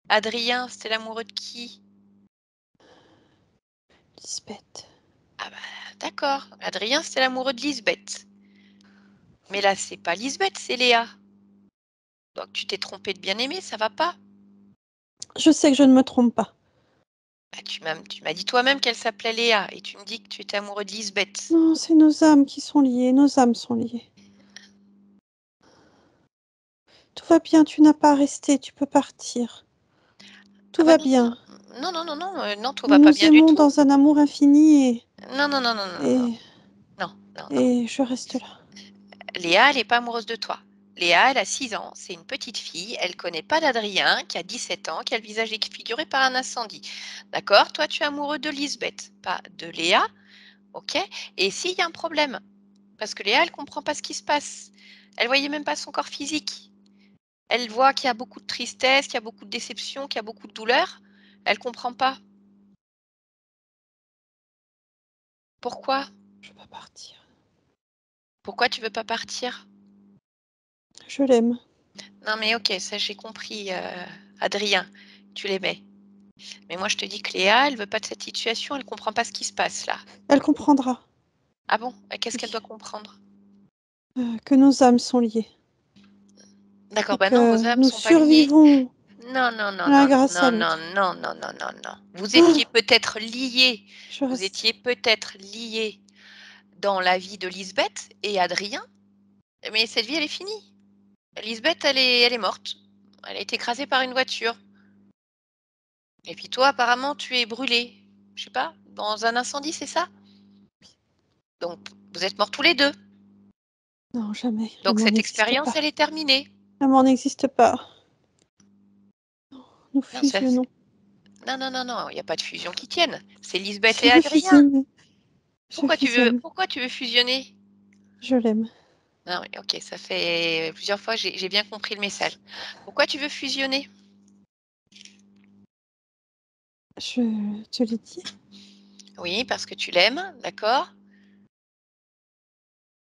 Adrien, c'était l'amoureux de qui? Lisbeth. Ah bah d'accord. Adrien, c'était l'amoureux de Lisbeth. Mais là, c'est pas Lisbeth, c'est Léa. Donc tu t'es trompé de bien-aimé, ça va pas? Je sais que je ne me trompe pas. Bah, tu m'as dit toi-même qu'elle s'appelait Léa et tu me dis que tu étais amoureux de Lisbeth. Non, c'est nos âmes qui sont liées. Nos âmes sont liées. Tout va bien, tu n'as pas à rester. Tu peux partir. Ah Tout bah va non, non, bien. non, non, non, non, non, tout Nous va pas nous bien du aimons tout. dans un amour infini Non, non, non, non, non, non, et, non, non, non. et je reste là. Léa, elle n'est pas amoureuse de toi. Léa, elle a 6 ans, c'est une petite fille, elle connaît pas d'Adrien, qui a 17 ans, qui a le visage défiguré par un incendie. D'accord? Toi, tu es amoureux de Lisbeth, pas de Léa, ok? Et s'il y a un problème, parce que Léa, elle comprend pas ce qui se passe. Elle voyait même pas son corps physique. Elle voit qu'il y a beaucoup de tristesse, qu'il y a beaucoup de déception, qu'il y a beaucoup de douleur. Elle comprend pas. Pourquoi? Je peux partir. Pourquoi tu veux pas partir? Je l'aime. Non mais ok, ça j'ai compris, Adrien, tu l'aimais. Mais moi je te dis que Léa, elle veut pas de cette situation, elle comprend pas ce qui se passe là. Elle comprendra. Ah bon? Et qu'est-ce qu'elle Oui. doit comprendre? Que nos âmes sont liées. D'accord, Et bah non, que vos âmes nous sont pas liées. survivons Non, non, non, l'un non, grâce à non, non, l'autre. non, non, non, non, non. Vous étiez Ah, peut-être liés. je Vous reste. étiez peut-être liés dans la vie de Lisbeth et Adrien, mais cette vie elle est finie. Lisbeth, elle est morte. Elle a été écrasée par une voiture. Et puis toi, apparemment, tu es brûlé. Je sais pas, dans un incendie, c'est ça? Donc, vous êtes morts tous les deux. Non, jamais. Donc, L'amour cette n'existe expérience, pas. elle est terminée. L'amour n'existe pas. Nous Non, ça, fusionnons. non, non, non, non, il n'y a pas de fusion qui tienne. C'est Lisbeth et Je veux Adrien. fusionner. Je fusionne. Pourquoi tu veux fusionner? Je l'aime. Non, oui, ok, ça fait plusieurs fois, j'ai bien compris le message. Pourquoi tu veux fusionner? Je te l'ai dit. Oui, parce que tu l'aimes, d'accord?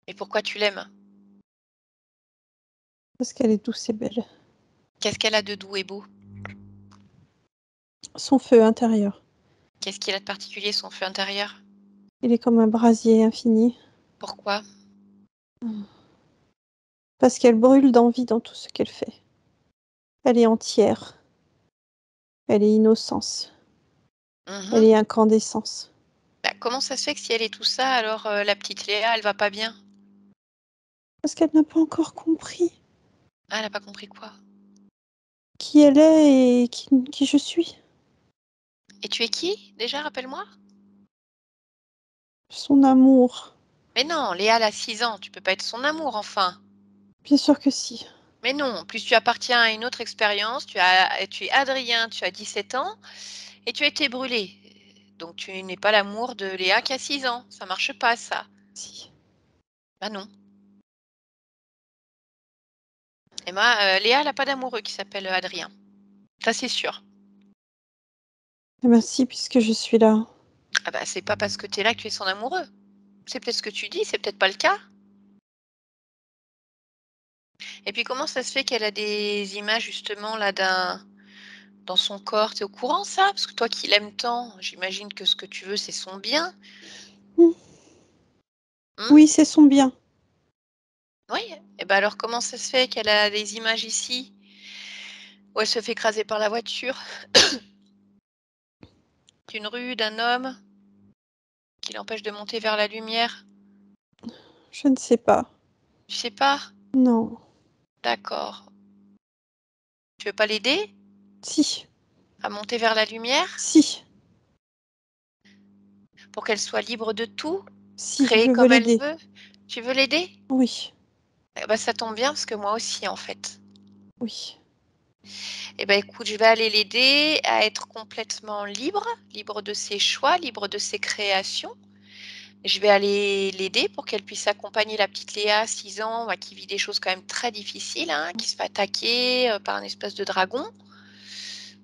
Et pourquoi tu l'aimes? Parce qu'elle est douce et belle. Qu'est-ce qu'elle a de doux et beau? Son feu intérieur. Qu'est-ce qu'il a de particulier, son feu intérieur? Il est comme un brasier infini. Pourquoi? Parce qu'elle brûle d'envie dans tout ce qu'elle fait. Elle est entière. Elle est innocence. Elle Mhm. est incandescence. Bah, comment ça se fait que si elle est tout ça, alors la petite Léa, elle va pas bien? Parce qu'elle n'a pas encore compris Ah, elle n'a pas compris quoi? qui elle est et qui je suis. Et tu es qui, déjà, rappelle-moi? Son amour. Mais non, Léa, elle a 6 ans, tu peux pas être son amour, enfin. Bien sûr que si. Mais non, en plus tu appartiens à une autre expérience, tu es Adrien, tu as 17 ans, et tu as été brûlé. Donc tu n'es pas l'amour de Léa qui a 6 ans, ça marche pas ça. Si. Bah non. Et moi, Léa, elle n'a pas d'amoureux qui s'appelle Adrien. Ça c'est sûr. Eh ben si, puisque je suis là. Ah bah c'est pas parce que tu es là que tu es son amoureux. C'est peut-être ce que tu dis, c'est peut-être pas le cas. Et puis comment ça se fait qu'elle a des images justement là dans son corps? T'es au courant ça? Parce que toi qui l'aimes tant, j'imagine que ce que tu veux c'est son bien. Hmm. Hmm? Oui, c'est son bien. Oui. Et ben alors comment ça se fait qu'elle a des images ici où elle se fait écraser par la voiture d'une rue, d'un homme qui l'empêche de monter vers la lumière? Je ne sais pas. Tu sais pas? Non. D'accord. Tu veux pas l'aider Si. à monter vers la lumière Si. pour qu'elle soit libre de tout, Si, créer je veux comme elle l'aider. veut? Tu veux l'aider? Oui. Eh ben ça tombe bien parce que moi aussi en fait. Oui. Eh ben écoute, je vais aller l'aider à être complètement libre, libre de ses choix, libre de ses créations. Je vais aller l'aider pour qu'elle puisse accompagner la petite Léa, 6 ans, bah, qui vit des choses quand même très difficiles, hein, qui se fait attaquer par un espèce de dragon.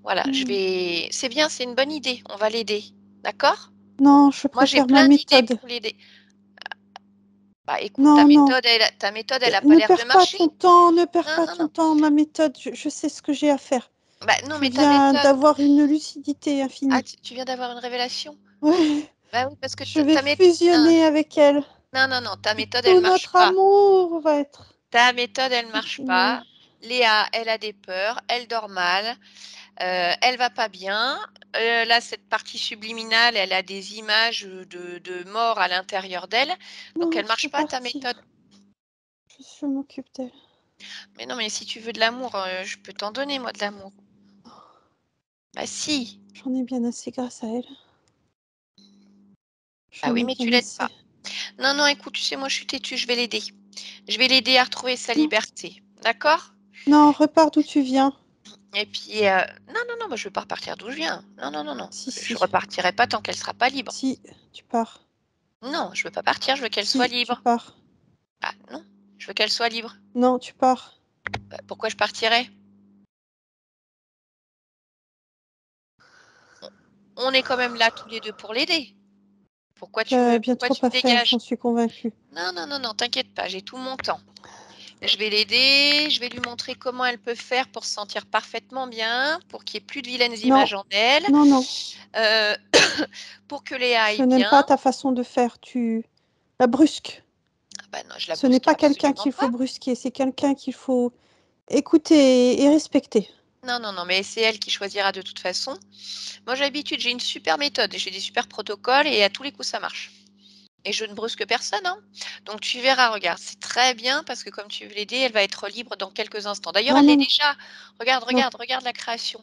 Voilà, Hmm. c'est bien, c'est une bonne idée. On va l'aider. D'accord? Non, je Moi, j'ai préfère ma plein d'idées méthode. pour l'aider. Bah écoute, Non, non. ta méthode, elle a pas Ne l'air de perds pas marcher. ton temps, ne perds Non, pas non, ton non. temps. Ma méthode, je sais ce que j'ai à faire. Bah non, Je mais ta viens méthode. d'avoir une lucidité Ah, infinie. tu viens d'avoir une révélation. Ouais. Bah oui, parce que Je vais ta méthode. Non, fusionner avec elle. non, non, non, ta Et méthode, elle tout marche notre pas. amour va être Ta méthode, elle marche infini. pas. Léa, elle a des peurs, elle dort mal, elle va pas bien. Là, cette partie subliminale, elle a des images de mort à l'intérieur d'elle. Donc, Non, elle je marche veux pas, ta méthode. partir. Je m'occupe d'elle. Mais non, mais si tu veux de l'amour, je peux t'en donner, moi, de l'amour. Bah si. J'en ai bien assez grâce à elle. Bah J'en oui, ai mais tu bien l'aides assez. pas. Non, non, écoute, tu sais, moi, je suis têtue, je vais l'aider. Je vais l'aider à retrouver sa Non, liberté. D'accord? non, repars d'où tu viens. Et puis, non, non, non, moi, je veux pas repartir d'où je viens. Non, non, non, non. Si, Je si. repartirai pas tant qu'elle sera pas libre. Si, tu pars. Non, je veux pas partir, je veux qu'elle soit Si, tu libre. pars. Ah non, je veux qu'elle soit libre. Non, tu pars. Bah, pourquoi je partirais? On est quand même là tous les deux pour l'aider. Tu as bien Pourquoi trop tu à te faire, dégages? j'en suis convaincue. Non, non, non, non, t'inquiète pas, j'ai tout mon temps. Je vais l'aider, je vais lui montrer comment elle peut faire pour se sentir parfaitement bien, pour qu'il n'y ait plus de vilaines Non, images en elle, non, non. euh, pour que Léa Je aille n'aime bien. pas ta façon de faire. Tu la brusques. Ah bah non, je la Ce n'est brusque pas quelqu'un absolument qu'il faut pas. brusquer, c'est quelqu'un qu'il faut écouter et respecter. Non, non, non, mais c'est elle qui choisira de toute façon. Moi, j'ai l'habitude, j'ai une super méthode, j'ai des super protocoles et à tous les coups, ça marche. Et je ne brusque personne, hein. Donc tu verras, regarde, c'est très bien parce que comme tu veux l'aider, elle va être libre dans quelques instants. D'ailleurs, Non, elle l'est non, non, déjà. Regarde, non, regarde, regarde la création.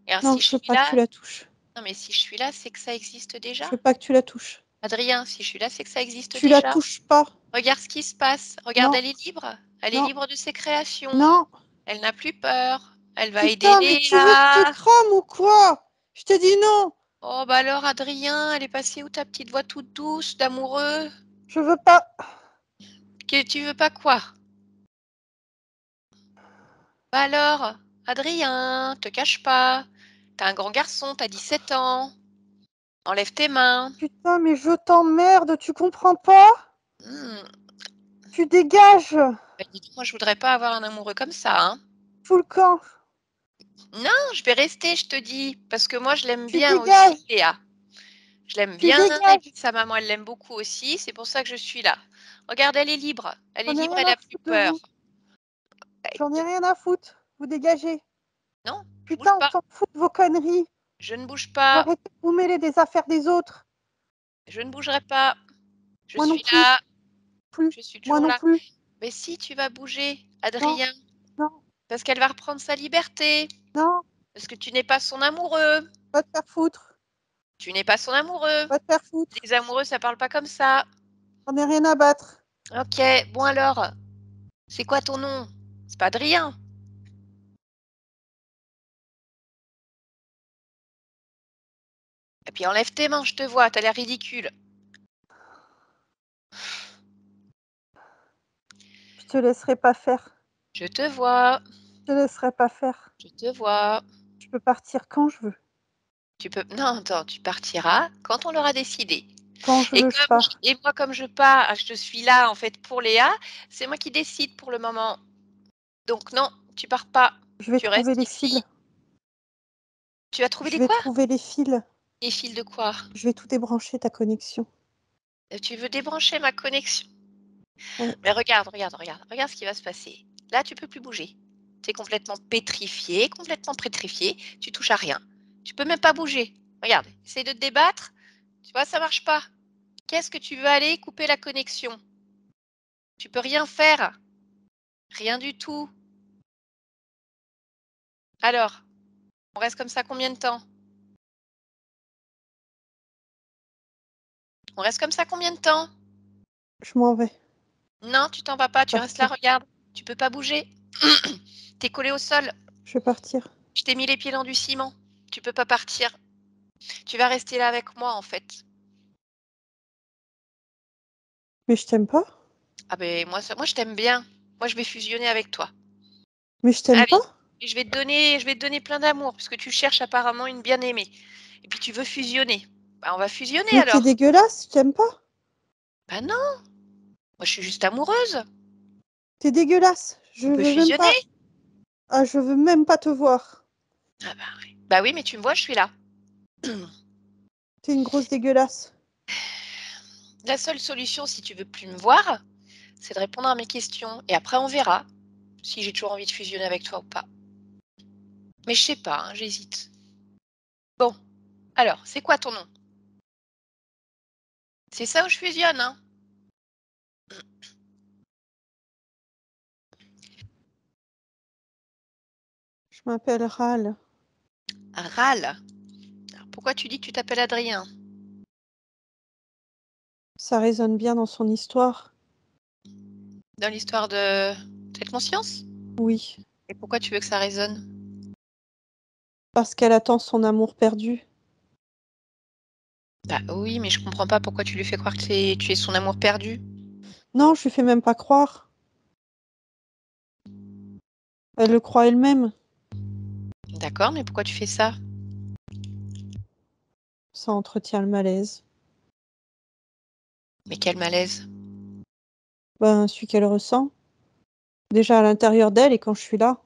Regarde, non, si je je veux suis pas que là, tu la touches. non mais si je suis là, c'est que ça existe Je déjà. veux pas que tu la touches. Adrien, si je suis là, c'est que ça existe Tu la déjà. touches pas. Regarde ce qui se passe. Regarde, Non, elle est libre. Elle est non, libre de ses créations. non. Elle n'a plus peur. Elle va aider Putain, mais tu veux que je te Léa. crame ou quoi? Je te dis non. Oh bah alors, Adrien, elle est passée où ta petite voix toute douce d'amoureux? Je veux pas. Que tu veux pas quoi? Bah alors, Adrien, te cache pas. T'es un grand garçon, t'as 17 ans. Enlève tes mains. Putain, mais je t'emmerde, tu comprends pas? Hmm. Tu dégages Bah, dis donc, moi, je voudrais pas avoir un amoureux comme ça, hein. tout le camp. Non, je vais rester, je te dis. Parce que moi, je l'aime Tu bien aussi, dégages. Léa. Je l'aime Tu bien. Et puis dégages. sa maman, elle l'aime beaucoup aussi. C'est pour ça que je suis là. Regarde, elle est libre. Elle est J'en ai libre, rien elle à a plus foutre de peur. vous. Bah, J'en ai rien à foutre. Vous dégagez. Non, je bouge Putain, on pas. s'en fout de vos conneries. Je ne bouge pas. Arrêtez de vous mêler des affaires des autres. Je ne bougerai pas. Je Moi non suis plus. là. Plus. Je suis Moi toujours non là. plus. Mais si tu vas bouger, Non, Adrien, non, parce qu'elle va reprendre sa liberté. non. Parce que tu n'es pas son amoureux. Va te faire foutre. Tu n'es pas son amoureux. Va te faire foutre. Les amoureux, ça parle pas comme ça. J'en ai rien à battre. Ok, bon alors, c'est quoi ton nom? C'est pas Adrien. Et puis enlève tes mains, je te vois, t'as l'air ridicule. Je te laisserai pas faire. Je te vois, Je te laisserai pas faire. je te vois. Je peux partir quand je veux. Tu peux. Non, attends, tu partiras quand on l'aura décidé. Quand je veux, je pars. Et moi, comme je pars, je suis là en fait pour Léa, c'est moi qui décide pour le moment. Donc non, tu pars pas. Je vais Tu trouver restes les ici. fils. Tu as trouvé Je des vais quoi? trouver les fils. Des fils de quoi? Je vais tout débrancher ta connexion. Tu veux débrancher ma connexion? Ouais. Mais regarde, regarde, regarde, regarde ce qui va se passer. Là, tu peux plus bouger. Tu es complètement pétrifié, complètement pétrifié. Tu touches à rien. Tu peux même pas bouger. Regarde, essaye de te débattre. Tu vois, ça marche pas. Qu'est-ce que tu veux aller couper la connexion? Tu peux rien faire. Rien du tout. Alors, on reste comme ça combien de temps? On reste comme ça combien de temps? Je m'en vais. Non, tu t'en vas pas, tu restes là, Partir. regarde. Tu peux pas bouger. T'es collé au sol. Je vais partir. Je t'ai mis les pieds dans du ciment. Tu peux pas partir. Tu vas rester là avec moi en fait. Mais je t'aime pas. Ah ben moi, moi je t'aime bien. Moi je vais fusionner avec toi. Mais je t'aime Allez, pas. et je vais te donner plein d'amour puisque tu cherches apparemment une bien-aimée. Et puis tu veux fusionner. Bah, on va fusionner Mais t'es alors. dégueulasse, je t'aime pas. Bah non, moi je suis juste amoureuse. T'es dégueulasse. Je On peut veux même fusionner. pas. Ah, je veux même pas te voir. Ah bah, oui. Bah oui, mais tu me vois, je suis là. T'es une grosse dégueulasse. La seule solution, si tu veux plus me voir, c'est de répondre à mes questions. Et après, on verra si j'ai toujours envie de fusionner avec toi ou pas. Mais je sais pas, hein, j'hésite. Bon, alors, c'est quoi ton nom? C'est ça où je fusionne, hein? Je m'appelle Ral. Ral. Alors, pourquoi tu dis que tu t'appelles Adrien? Ça résonne bien dans son histoire. Dans l'histoire de cette conscience? Oui. Et pourquoi tu veux que ça résonne? Parce qu'elle attend son amour perdu. Bah oui, mais je comprends pas pourquoi tu lui fais croire que tu es son amour perdu. Non, je lui fais même pas croire. Elle le croit elle-même. D'accord, mais pourquoi tu fais ça? Ça entretient le malaise. Mais quel malaise. Ben, celui qu'elle ressent. Déjà à l'intérieur d'elle et quand je suis là.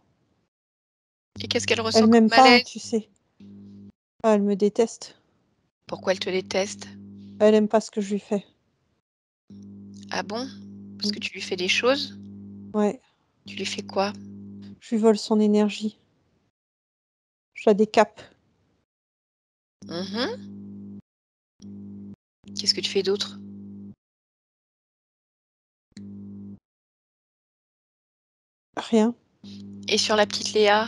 Et qu'est-ce qu'elle Elle ressent comme m'aime pas, malaise? tu sais. Ah, elle me déteste. Pourquoi elle te déteste? Elle aime pas ce que je lui fais. Ah bon? Parce que Mm. tu lui fais des choses? Ouais. Tu lui fais quoi? Je lui vole son énergie. Je la décape. Mhm. Qu'est-ce que tu fais d'autre? Rien. Et sur la petite Léa?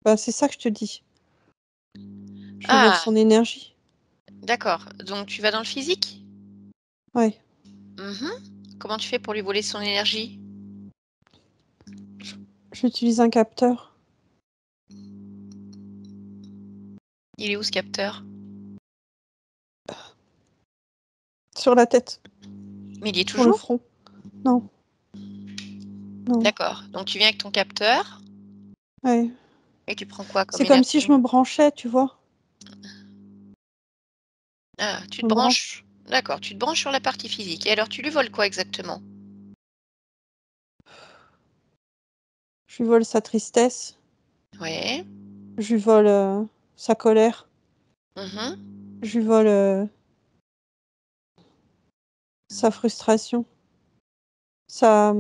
Bah, c'est ça que je te dis. Je lui vole Ah, son énergie. d'accord. Donc tu vas dans le physique? Ouais. Mhm. Comment tu fais pour lui voler son énergie? J'utilise un capteur. Il est où ce capteur? Sur la tête. Mais il y est Sur le toujours? front. Non. Non. D'accord. Donc tu viens avec ton capteur Ouais. et tu prends quoi comme C'est comme si énergie? je me branchais, tu vois. Ah, tu Je te me branche. branches. D'accord, tu te branches sur la partie physique. Et alors tu lui voles quoi exactement? Je lui vole sa tristesse. Ouais. Je lui vole sa colère. Mhm. Je lui vole sa frustration. Sa...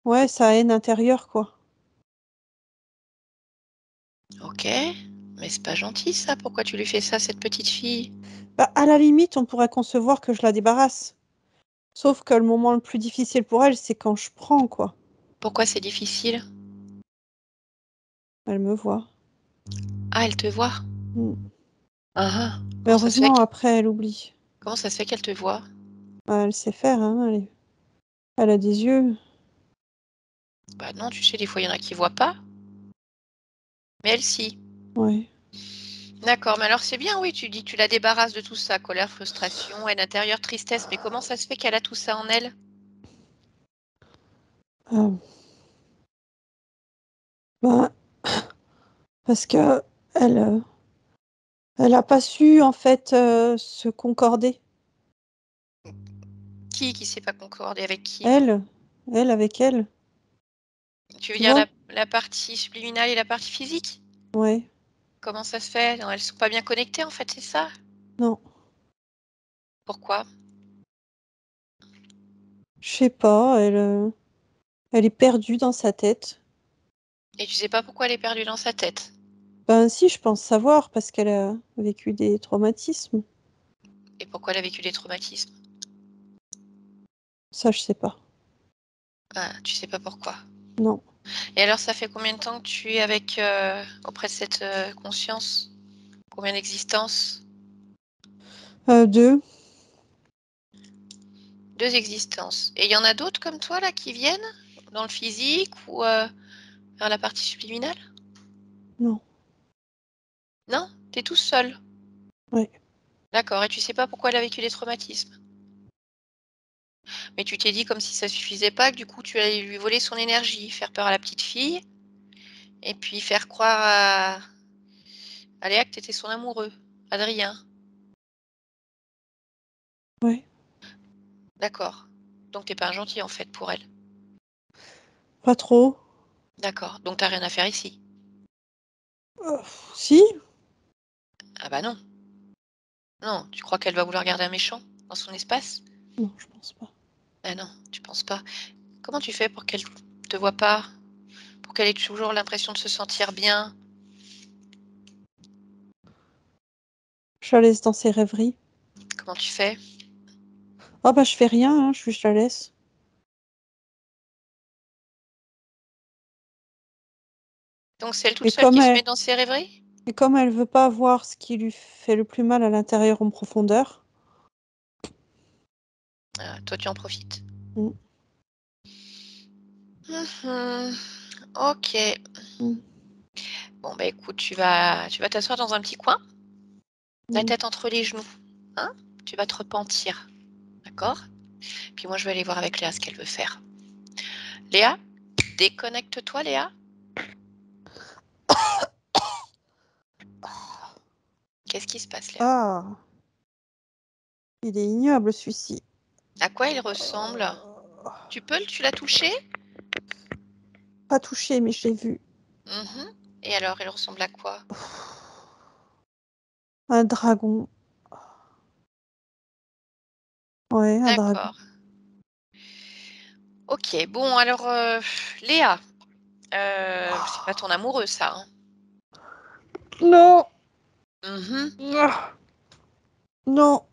Ouais, sa haine intérieure, quoi. Ok, mais c'est pas gentil ça. Pourquoi tu lui fais ça, cette petite fille? Bah, à la limite, on pourrait concevoir que je la débarrasse. Sauf que le moment le plus difficile pour elle, c'est quand je prends, quoi. Pourquoi c'est difficile? Elle me voit. Ah, elle te voit? Mm. Ah ah. Mais heureusement, après, elle oublie. Comment ça se fait qu'elle te voit? Bah, elle sait faire, hein. Elle a des yeux. Bah non, tu sais, des fois, il y en a qui voient pas. Mais elle, si. Ouais. D'accord, mais alors c'est bien, oui, tu dis, tu la débarrasses de tout ça, colère, frustration, haine intérieure, tristesse. Mais comment ça se fait qu'elle a tout ça en elle? Euh, bah, parce que elle a pas su, en fait, se concorder. Qui sait pas concorder avec qui? Elle avec elle. Tu veux Tu dire vois? la partie subliminale et la partie physique? Ouais. Comment ça se fait? Non, elles sont pas bien connectées, en fait, c'est ça? Non. Pourquoi? Je sais pas. Elle est perdue dans sa tête. Et tu sais pas pourquoi elle est perdue dans sa tête? Ben si, je pense savoir, parce qu'elle a vécu des traumatismes. Et pourquoi elle a vécu des traumatismes? Ça, je sais pas. Ah, tu sais pas pourquoi. Non. Et alors, ça fait combien de temps que tu es avec auprès de cette conscience? Combien d'existences? 2. 2 existences. Et il y en a d'autres comme toi là qui viennent dans le physique ou vers la partie subliminale? Non. Non? T'es tout seul. Ouais. D'accord. Et tu sais pas pourquoi elle a vécu des traumatismes. Mais tu t'es dit comme si ça suffisait pas que du coup tu allais lui voler son énergie, faire peur à la petite fille, et puis faire croire à Léa que t'étais son amoureux, Adrien. Ouais. D'accord. Donc t'es pas un gentil en fait pour elle. Pas trop. D'accord. Donc t'as rien à faire ici. Si? Ah bah non. Non, tu crois qu'elle va vouloir garder un méchant dans son espace? Non, je pense pas. Ah non, tu penses pas. Comment tu fais pour qu'elle te voie pas? Pour qu'elle ait toujours l'impression de se sentir bien? Je la laisse dans ses rêveries. Comment tu fais? Ah bah je fais rien, hein, je la laisse. Donc c'est elle toute Et seule comme qui se elle, met dans ses rêveries? et comme elle veut pas voir ce qui lui fait le plus mal à l'intérieur en profondeur. Ah, toi tu en profites. Mm, Mhm. Ok. mm, Bon bah écoute, tu vas t'asseoir dans un petit coin, la mm. tête entre les genoux. Hein? Tu vas te repentir. D'accord? Puis moi je vais aller voir avec Léa ce qu'elle veut faire. Léa, déconnecte-toi Léa. Qu'est-ce qui se passe Léa? Ah, il est ignoble celui-ci. À quoi il ressemble? Tu l'as touché? Pas touché, mais je l'ai vu. Mhm. Et alors, il ressemble à quoi? Un dragon. Ouais, un dragon. D'accord. Ok, bon, alors, Léa, c'est pas ton amoureux, ça, hein? Non. Mhm. Ah, non.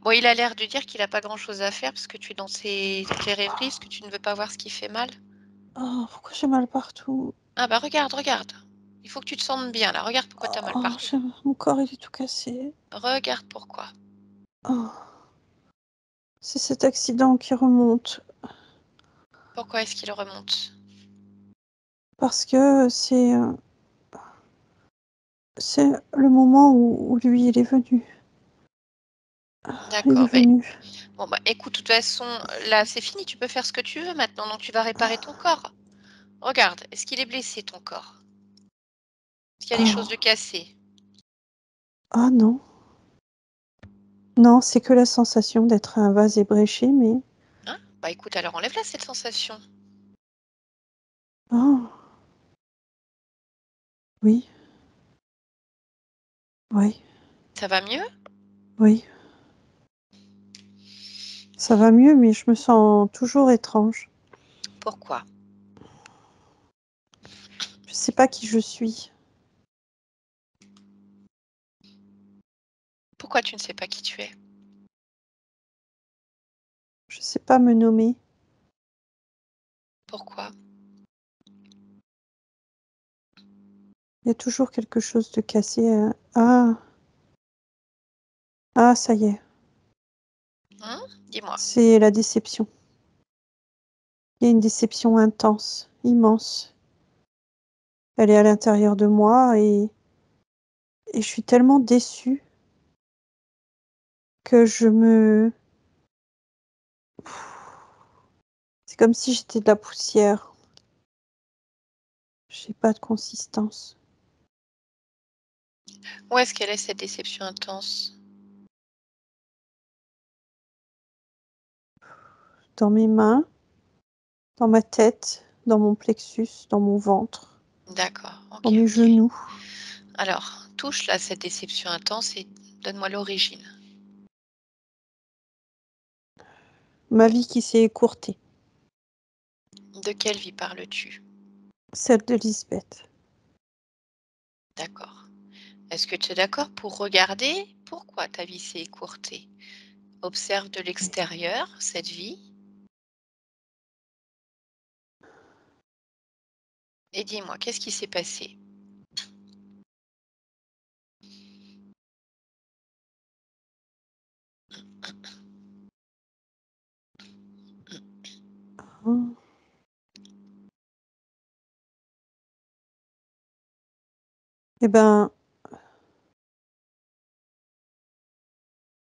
Bon, il a l'air de dire qu'il n'a pas grand-chose à faire parce que tu es dans tes rêveries, parce que tu ne veux pas voir ce qui fait mal. Oh, pourquoi j'ai mal partout? Ah bah regarde, regarde. Il faut que tu te sentes bien, là. Regarde pourquoi tu as mal Oh, partout. mon corps il est tout cassé. Regarde pourquoi. Oh, c'est cet accident qui remonte. Pourquoi est-ce qu'il remonte? Parce que c'est le moment où lui il est venu. Il est D'accord. venu. Bon, bah écoute, de toute façon, là, c'est fini. Tu peux faire ce que tu veux maintenant. Donc, tu vas réparer ton corps. Regarde, est-ce qu'il est blessé, ton corps? Est-ce qu'il y a des choses de Oh. cassées? Ah non. Non, c'est que la sensation d'être un vase ébréché, mais... Hein? Bah écoute, alors enlève-la cette sensation. Oh, oui, oui, Ça va mieux? oui. Ça va mieux, mais je me sens toujours étrange. Pourquoi? Je sais pas qui je suis. Pourquoi tu ne sais pas qui tu es? Je sais pas me nommer. Pourquoi? Il y a toujours quelque chose de cassé. Ah, ah, ça y est. Dis-moi. C'est la déception. Il y a une déception intense, immense. Elle est à l'intérieur de moi et je suis tellement déçue que c'est comme si j'étais de la poussière. J'ai pas de consistance. Où est-ce qu'elle est cette déception intense? Dans mes mains, dans ma tête, dans mon plexus, dans mon ventre, D'accord, dans ok, mes ok. genoux. Alors, touche là cette déception intense et donne-moi l'origine. Ma vie qui s'est écourtée, De quelle vie parles-tu? celle de Lisbeth. D'accord. Est-ce que tu es d'accord pour regarder pourquoi ta vie s'est écourtée? Observe de l'extérieur cette vie et dis-moi, qu'est-ce qui s'est passé? Hein. Eh ben,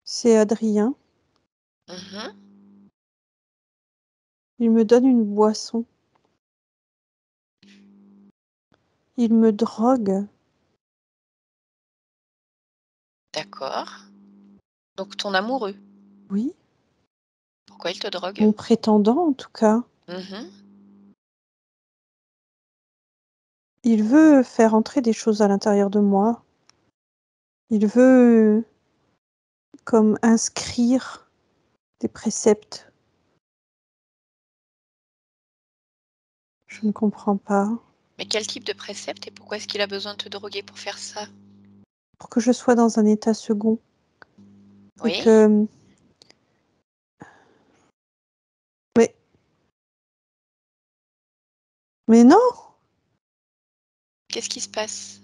c'est Adrien. Mhm. Il me donne une boisson. Il me drogue. D'accord. Donc ton amoureux, Oui, pourquoi il te drogue? mon prétendant en tout cas. Mhm. Il veut faire entrer des choses à l'intérieur de moi. Il veut comme inscrire des préceptes. Je ne comprends pas. Mais quel type de précepte et pourquoi est-ce qu'il a besoin de te droguer pour faire ça? Pour que je sois dans un état second et Oui? que mais non! Qu'est-ce qui se passe?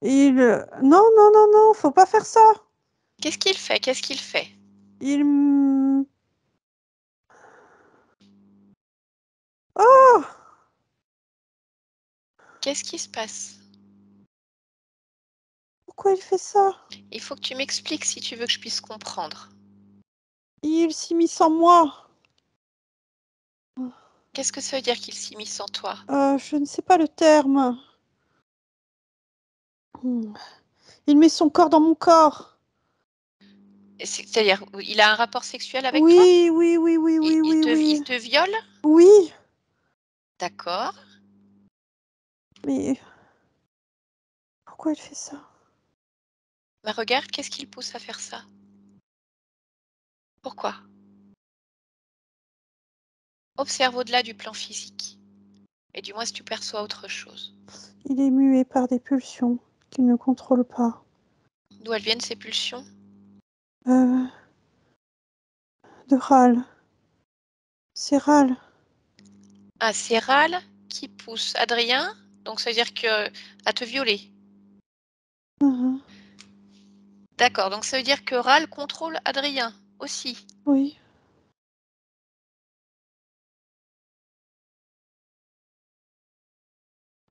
Il non, non, non, non, faut pas faire ça! Qu'est-ce qu'il fait? Qu'est-ce qu'il fait? Il m oh! Qu'est-ce qui se passe? Pourquoi il fait ça? Il faut que tu m'expliques si tu veux que je puisse comprendre. Il s'immisce en moi. Qu'est-ce que ça veut dire qu'il s'immisce en toi? Je ne sais pas le terme. Mmh. Il met son corps dans mon corps. C'est-à-dire, il a un rapport sexuel avec toi? Oui, oui, oui, oui, Il, oui, il oui, te, il oui. te viole? Oui, D'accord. mais pourquoi il fait ça? Mais regarde, qu'est-ce qui le pousse à faire ça? Pourquoi? Observe au-delà du plan physique. Et dis-moi si tu perçois autre chose. Il est muet par des pulsions qu'il ne contrôle pas. D'où elles viennent ces pulsions? Euh, de râle. C'est râle. Un séral qui pousse Adrien, donc ça veut dire que à te violer. Mhm. D'accord, donc ça veut dire que Ral contrôle Adrien aussi. Oui.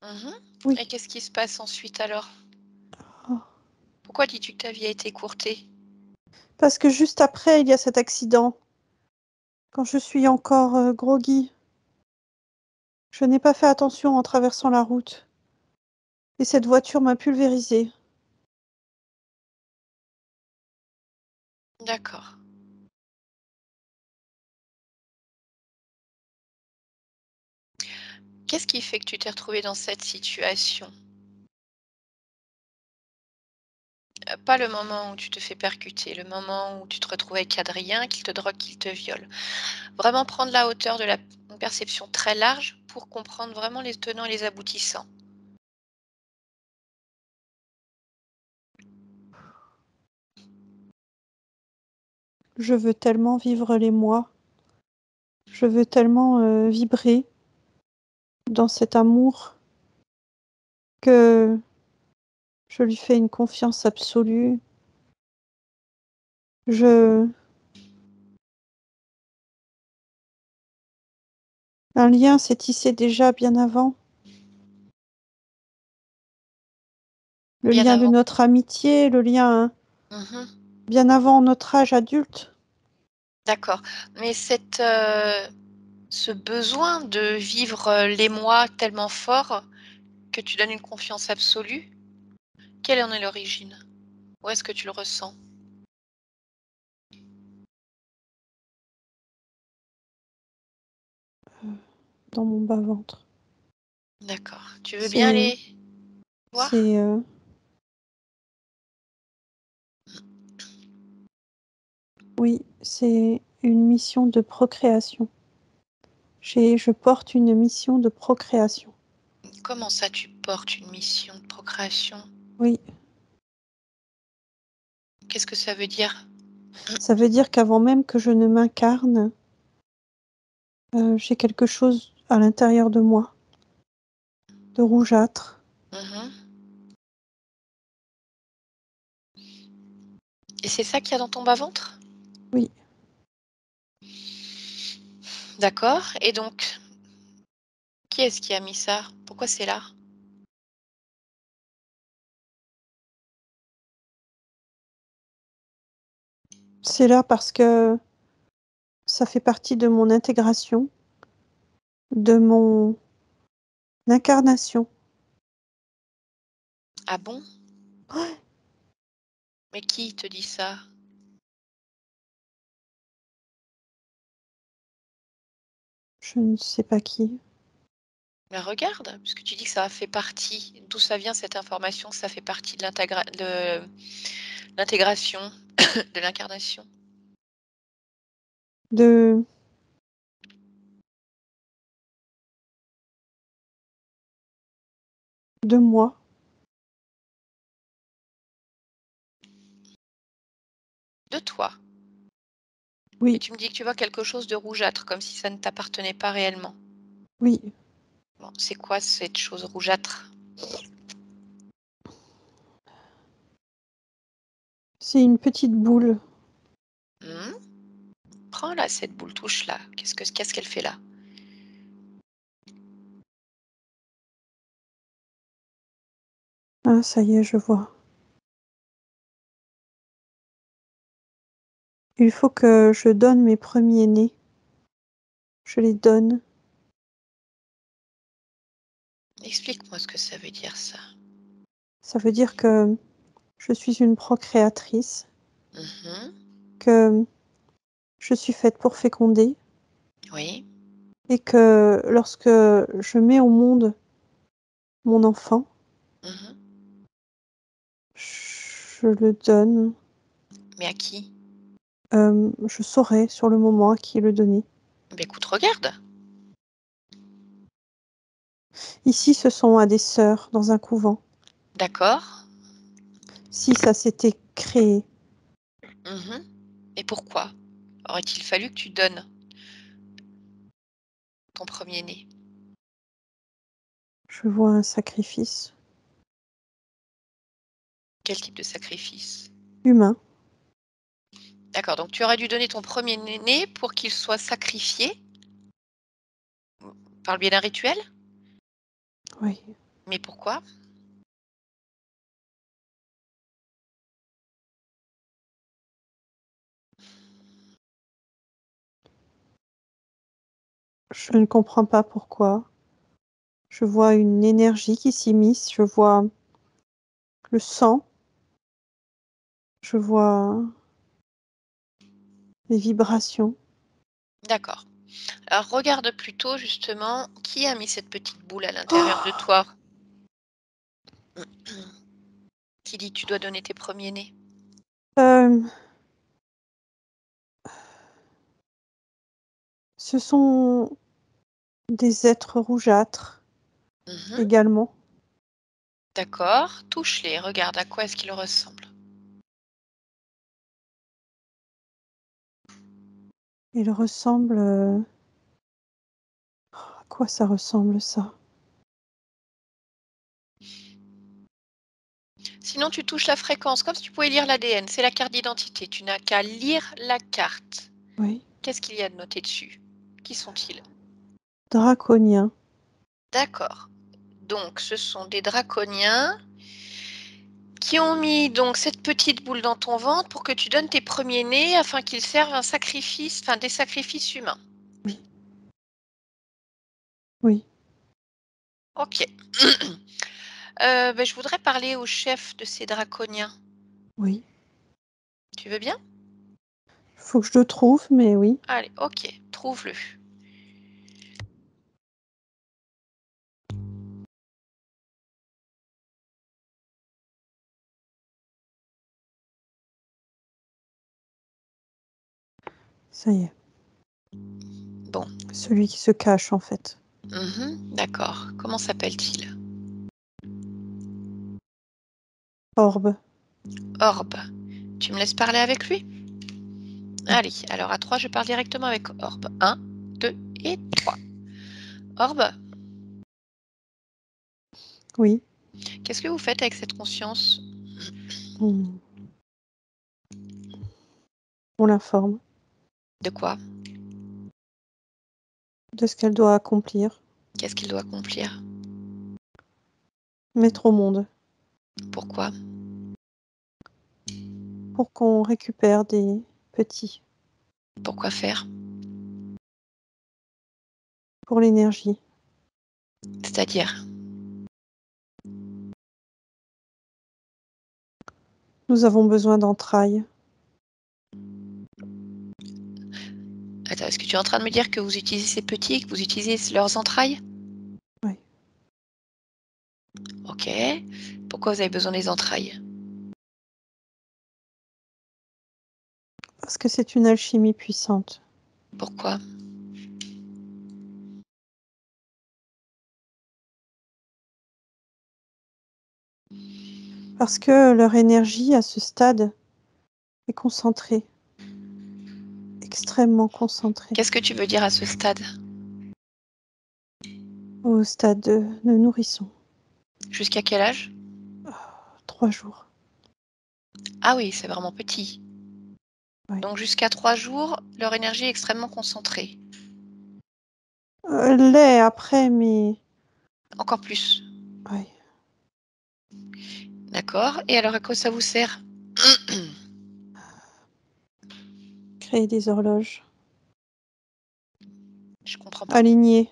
Mhm. Et Oui. qu'est-ce qui se passe ensuite alors? Oh. Pourquoi dis-tu que ta vie a été écourtée? Parce que juste après, il y a cet accident. Quand je suis encore groggy, je n'ai pas fait attention en traversant la route. Et cette voiture m'a pulvérisée. D'accord. Qu'est-ce qui fait que tu t'es retrouvée dans cette situation? Pas le moment où tu te fais percuter, le moment où tu te retrouves avec Adrien, qu'il te drogue, qu'il te viole. Vraiment prendre la hauteur de la une perception très large pour comprendre vraiment les tenants et les aboutissants. Je veux tellement vivre l'émoi. Je veux tellement vibrer dans cet amour que je lui fais une confiance absolue. Un lien s'est tissé déjà bien avant. Le Bien lien de avant. notre amitié, le lien Mhm. bien avant notre âge adulte. D'accord. Mais ce besoin de vivre l'émoi tellement fort que tu donnes une confiance absolue, quelle en est l'origine? Où est-ce que tu le ressens? Dans mon bas-ventre. D'accord. Tu veux bien aller voir? C'est oui, c'est une mission de procréation. Je porte une mission de procréation. Comment ça, tu portes une mission de procréation? Oui, Qu'est-ce que ça veut dire? ça veut dire qu'avant même que je ne m'incarne, j'ai quelque chose à l'intérieur de moi, de rougeâtre. Mhm. Et c'est ça qu'il y a dans ton bas-ventre? Oui, D'accord. Et donc, qui est-ce qui a mis ça? Pourquoi c'est là? c'est là parce que ça fait partie de mon intégration, de mon incarnation. Ah bon? Mais qui te dit ça? Je ne sais pas qui. Mais regarde, puisque tu dis que ça fait partie, d'où ça vient cette information que ça fait partie de l'intégration, de l'incarnation? De de moi. De toi. Et Oui, tu me dis que tu vois quelque chose de rougeâtre, comme si ça ne t'appartenait pas réellement. oui. Bon, c'est quoi cette chose rougeâtre? C'est une petite boule. Hmm. Prends-la, cette boule, touche-la. Qu'est-ce qu'elle fait là? Ah, ça y est, je vois. Il faut que je donne mes premiers-nés. Je les donne. Explique-moi ce que ça veut dire, ça. Ça veut dire que je suis une procréatrice, Mhm. que je suis faite pour féconder Oui. et que lorsque je mets au monde mon enfant, Mhm. je le donne. Mais à qui? Je saurai sur le moment à qui le donner. Ben écoute, regarde. Ici, ce sont à des sœurs dans un couvent. D'accord. Si ça s'était créé, Mhm. Et pourquoi aurait-il fallu que tu donnes ton premier-né? je vois un sacrifice Quel type de sacrifice? humain. D'accord, donc tu aurais dû donner ton premier-né pour qu'il soit sacrifié par le biais d'un rituel? Oui. Mais pourquoi? Je ne comprends pas pourquoi. Je vois une énergie qui s'immisce, je vois le sang, je vois les vibrations. D'accord. Alors regarde plutôt justement qui a mis cette petite boule à l'intérieur de Oh toi. Qui dit que tu dois donner tes premiers-nés? Hem, ce sont des êtres rougeâtres Mhm. également. D'accord, touche-les, regarde à quoi est-ce qu'ils ressemblent. Il ressemble... À quoi ça ressemble, ça? Sinon, tu touches la fréquence, comme si tu pouvais lire l'ADN. C'est la carte d'identité. Tu n'as qu'à lire la carte. Oui. Qu'est-ce qu'il y a de noté dessus? Qui sont-ils? Draconien. D'accord. Donc, ce sont des draconiens qui ont mis donc cette petite boule dans ton ventre pour que tu donnes tes premiers-nés afin qu'ils servent un sacrifice, enfin des sacrifices humains. Oui. Oui. Ok. Je voudrais parler au chef de ces draconiens. Oui. Tu veux bien? Faut que je le trouve, mais oui. Allez, ok, trouve-le. Ça y est. Bon. Celui qui se cache, en fait. D'accord. Comment s'appelle-t-il? Orbe. Orbe. Tu me laisses parler avec lui? Allez, alors à 3, je parle directement avec Orbe. 1, 2 et 3. Orbe, Oui. qu'est-ce que vous faites avec cette conscience? On l'informe De quoi? de ce qu'elle doit accomplir. Qu'est-ce qu'il doit accomplir? Mettre au monde. Pourquoi? Pour qu'on récupère des petits. Pourquoi faire? Pour l'énergie. C'est-à-dire? Nous avons besoin d'entrailles. Attends, est-ce que tu es en train de me dire que vous utilisez ces petits, que vous utilisez leurs entrailles? Oui. Ok. Pourquoi vous avez besoin des entrailles? Parce que c'est une alchimie puissante. Pourquoi? Parce que leur énergie, à ce stade, est concentrée. Extrêmement concentrée. Qu'est-ce que tu veux dire à ce stade? Au stade de nourrisson. Jusqu'à quel âge? 3 jours. Ah oui, c'est vraiment petit. Oui. Donc jusqu'à 3 jours, leur énergie est extrêmement concentrée. Elle l'est après, mais... Encore plus. Oui. D'accord. Et alors à quoi ça vous sert? Créer des horloges. Je comprends pas. Aligner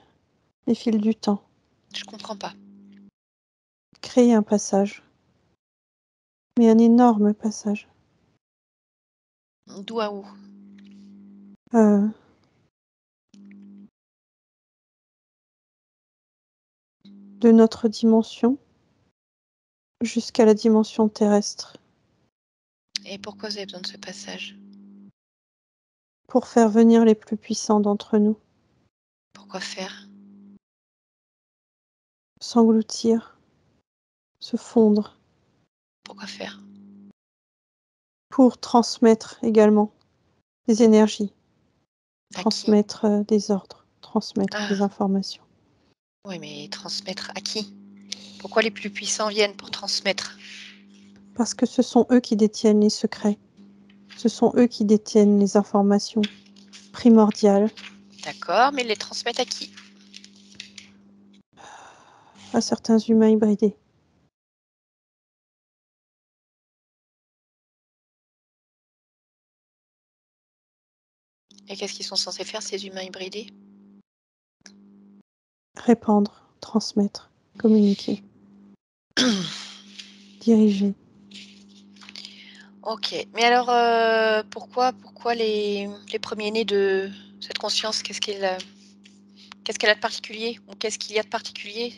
les fils du temps. Je comprends pas. Créer un passage. Mais un énorme passage. D'où à où? De notre dimension jusqu'à la dimension terrestre. Et pourquoi vous avez besoin de ce passage? Pour faire venir les plus puissants d'entre nous. Pourquoi faire? S'engloutir. Se fondre. Pourquoi faire? Pour transmettre également des énergies. À qui? Transmettre des ordres. Transmettre Ah, des informations. oui, mais transmettre à qui? Pourquoi les plus puissants viennent pour transmettre? Parce que ce sont eux qui détiennent les secrets. Ce sont eux qui détiennent les informations primordiales D'accord, mais ils les transmettent à qui? à certains humains hybridés. Et qu'est-ce qu'ils sont censés faire, ces humains hybridés? Répandre, transmettre, communiquer, diriger. Ok, mais alors pourquoi les premiers-nés de cette conscience, qu'est-ce qu'elle a de particulier? Ou qu'est-ce qu'il y a de particulier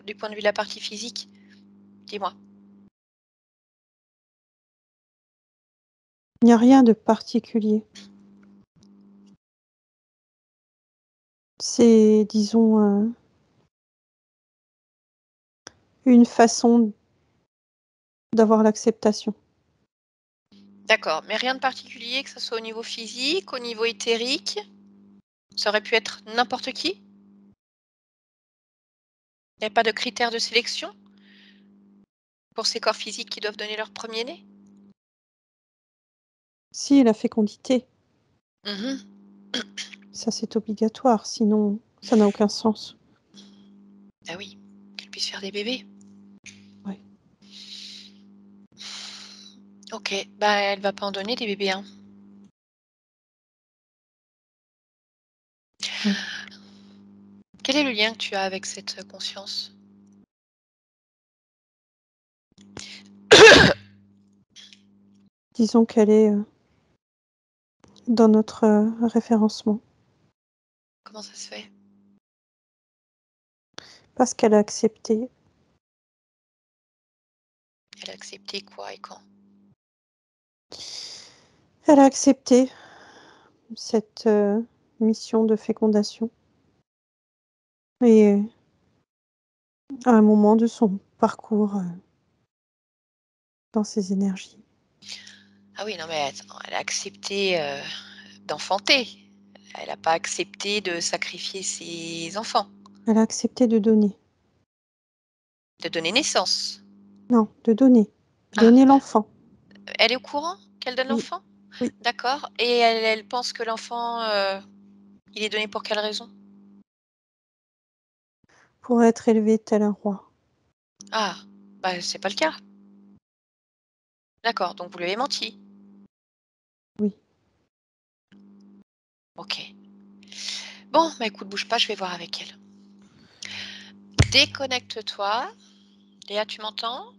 du point de vue de la partie physique? Dis-moi. Il n'y a rien de particulier. C'est, disons, une façon d'avoir l'acceptation. D'accord, mais rien de particulier, que ce soit au niveau physique, au niveau éthérique? Ça aurait pu être n'importe qui? Il n'y a pas de critères de sélection pour ces corps physiques qui doivent donner leur premier-né? Si, la fécondité, Mmh. ça c'est obligatoire, sinon ça n'a aucun sens. Ah oui, qu'elle puisse faire des bébés. Ouais. OK, bah, elle va pas en donner des bébés, hein. Ouais. Quel est le lien que tu as avec cette conscience? Disons qu'elle est dans notre référencement, Comment ça se fait? parce qu'elle a accepté. Elle a accepté quoi et quand? Elle a accepté cette mission de fécondation. Et à un moment de son parcours dans ses énergies. Ah oui, non mais attends, elle a accepté, d'enfanter. Elle a pas accepté de sacrifier ses enfants, Elle a accepté de donner. de donner naissance. Non, de donner. Ah, Donner l'enfant. elle est au courant qu'elle donne Oui, l'enfant? oui. D'accord, et elle pense que l'enfant, il est donné pour quelle raison? Pour être élevé tel un roi. Ah, bah, c'est pas le cas. D'accord, donc vous lui avez menti? Oui. OK. Bon, bah, écoute, bouge pas, je vais voir avec elle. Déconnecte-toi. Léa, tu m'entends?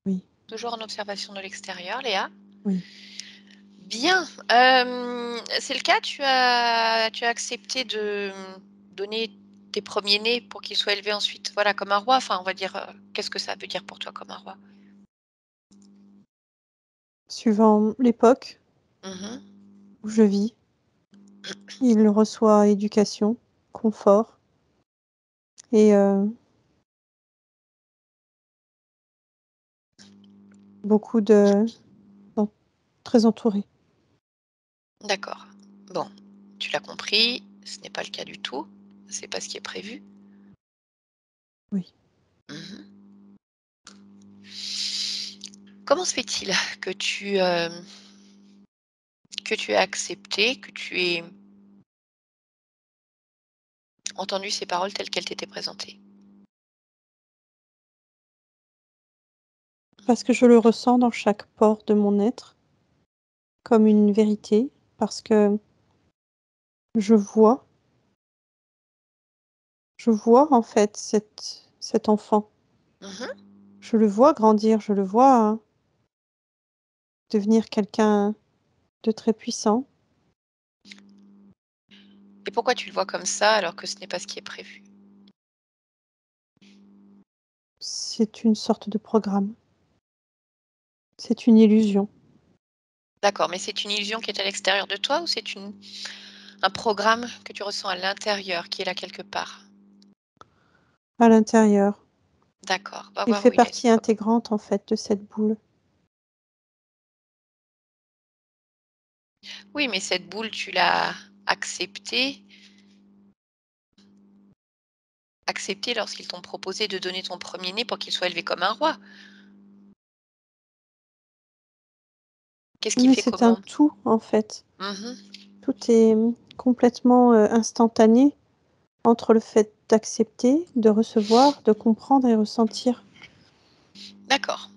Oui, Toujours en observation de l'extérieur, Léa? oui. Bien, c'est le cas? Tu as accepté de, donner tes premiers-nés pour qu'ils soient élevés ensuite, voilà, comme un roi? Enfin, on va dire, qu'est-ce que ça veut dire pour toi comme un roi? Suivant l'époque Mmh. où je vis, il reçoit éducation, confort et beaucoup de non, très entouré. D'accord. Bon, tu l'as compris, ce n'est pas le cas du tout. C'est pas ce qui est prévu. Oui. Mmh. Comment se fait-il que tu aies accepté, que tu aies entendu ces paroles telles qu'elles t'étaient présentées? Parce que je le ressens dans chaque pore de mon être comme une vérité, parce que je vois je vois en fait cet enfant. Mmh. Je le vois grandir, je le vois devenir quelqu'un de très puissant. Et pourquoi tu le vois comme ça alors que ce n'est pas ce qui est prévu? C'est une sorte de programme. C'est une illusion. D'accord, mais c'est une illusion qui est à l'extérieur de toi ou c'est un programme que tu ressens à l'intérieur qui est là quelque part? À l'intérieur. D'accord, on va Il voir fait où il est. partie intégrante en fait de cette boule. Oui, mais cette boule, tu l'as acceptée acceptée lorsqu'ils t'ont proposé de donner ton premier-né pour qu'il soit élevé comme un roi. Qu'est-ce qui Mais fait c'est un comment? tout en fait. Mmh. Tout est complètement instantané entre le fait d'accepter, de recevoir, de comprendre et ressentir. D'accord,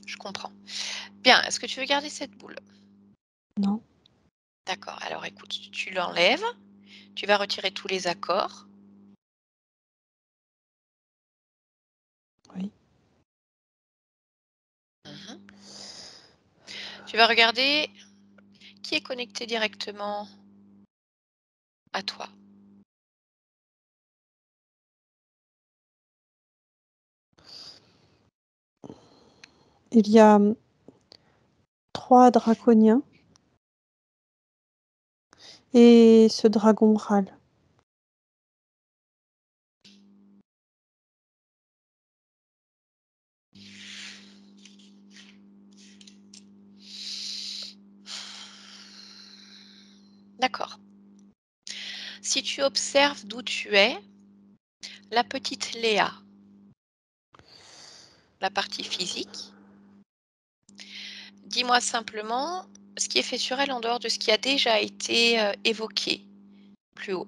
je comprends. Bien, est-ce que tu veux garder cette boule? Non, D'accord, alors écoute, tu l'enlèves, tu vas retirer tous les accords. oui. Mmh. Tu vas regarder qui est connecté directement à toi. Il y a 3 draconiens et ce dragon râle. D'accord. Si tu observes d'où tu es, la petite Léa, la partie physique, dis-moi simplement ce qui est fait sur elle en dehors de ce qui a déjà été, évoqué plus haut.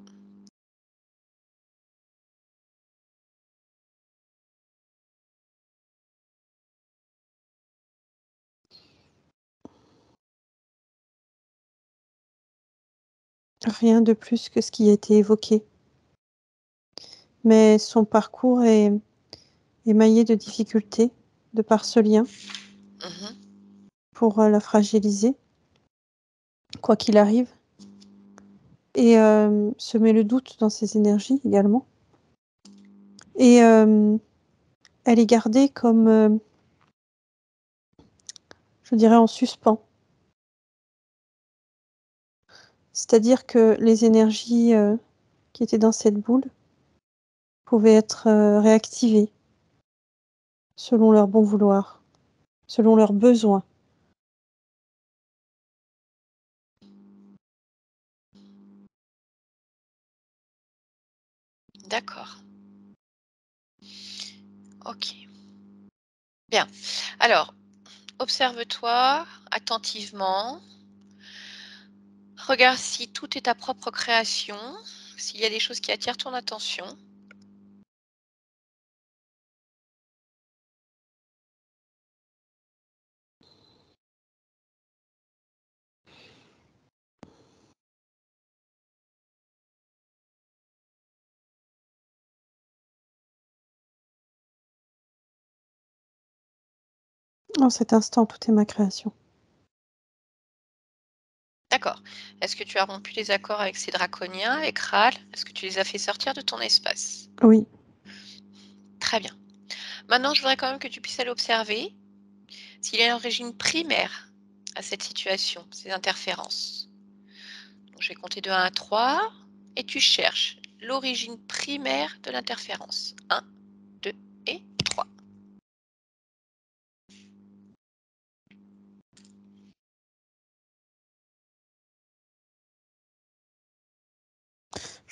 Rien de plus que ce qui a été évoqué. Mais son parcours est émaillé de difficultés, de par ce lien, Mmh. pour la fragiliser, quoi qu'il arrive. Et semer le doute dans ses énergies également. Et elle est gardée comme, je dirais, en suspens. C'est-à-dire que les énergies qui étaient dans cette boule pouvaient être réactivées selon leur bon vouloir, selon leurs besoins. D'accord. OK. Bien. Alors, observe-toi attentivement. Regarde si tout est ta propre création, s'il y a des choses qui attirent ton attention. En cet instant, tout est ma création. D'accord. Est-ce que tu as rompu les accords avec ces draconiens, avec Ral? Est-ce que tu les as fait sortir de ton espace? Oui, Très bien. Maintenant, je voudrais quand même que tu puisses aller observer s'il y a une origine primaire à cette situation, ces interférences. Donc, je vais compter de 1 à 3 et tu cherches l'origine primaire de l'interférence. 1, 2 et 3.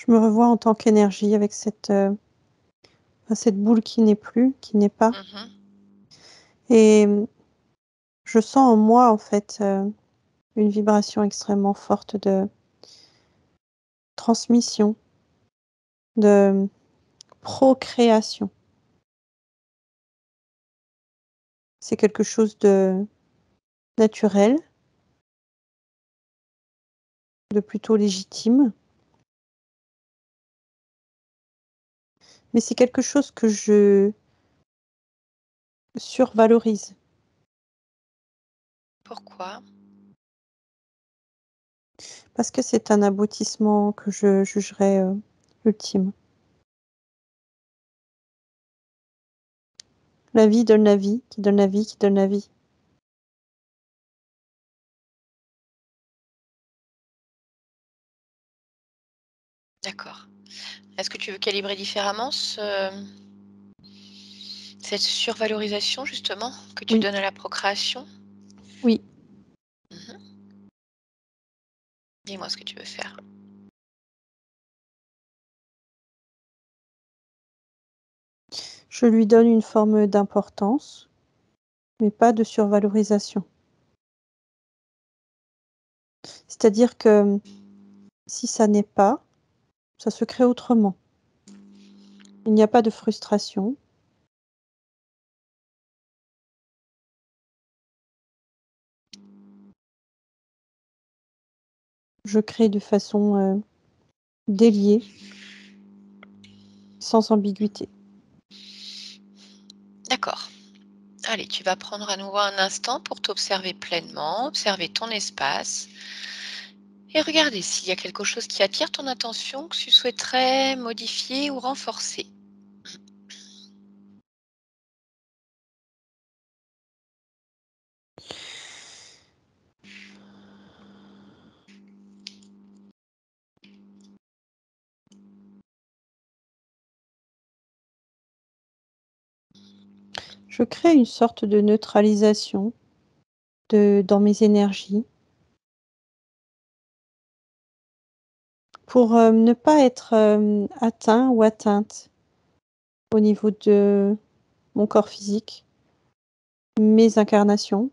je me revois en tant qu'énergie avec cette boule qui n'est plus, qui n'est pas. Mhm. Et je sens en moi, en fait, une vibration extrêmement forte de transmission, de procréation. C'est quelque chose de naturel, de plutôt légitime, mais c'est quelque chose que je survalorise Pourquoi? parce que c'est un aboutissement que je jugerais, ultime. La vie donne la vie, qui donne la vie, qui donne la vie. D'accord. Est-ce que tu veux calibrer différemment cette survalorisation justement que tu Oui, donnes à la procréation? oui, Mhm. Dis-moi ce que tu veux faire. je lui donne une forme d'importance, mais pas de survalorisation. C'est-à-dire que si ça n'est pas, ça se crée autrement. Il n'y a pas de frustration. Je crée de façon, déliée, sans ambiguïté. D'accord. Allez, tu vas prendre à nouveau un instant pour t'observer pleinement, observer ton espace et regarder s'il y a quelque chose qui attire ton attention que tu souhaiterais modifier ou renforcer. Je crée une sorte de neutralisation dans mes énergies. pour ne pas être atteint ou atteinte au niveau de mon corps physique, mes incarnations.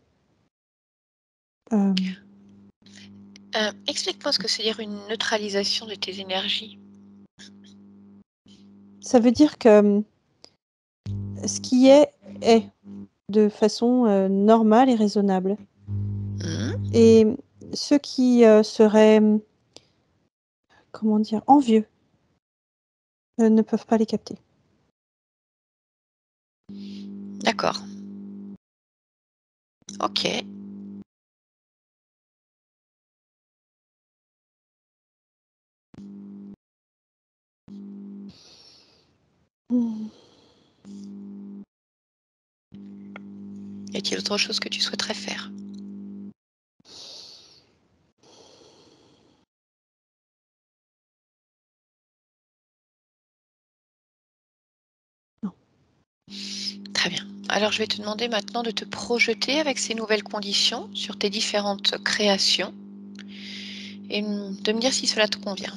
Explique-moi ce que c'est dire une neutralisation de tes énergies. Ça veut dire que ce qui est de façon normale et raisonnable. Et ceux qui seraient, comment dire, envieux, ne peuvent pas les capter. D'accord. Ok. Y a-t-il autre chose que tu souhaiterais faire? Non. Très bien. Alors, je vais te demander maintenant de te projeter avec ces nouvelles conditions sur tes différentes créations et de me dire si cela te convient.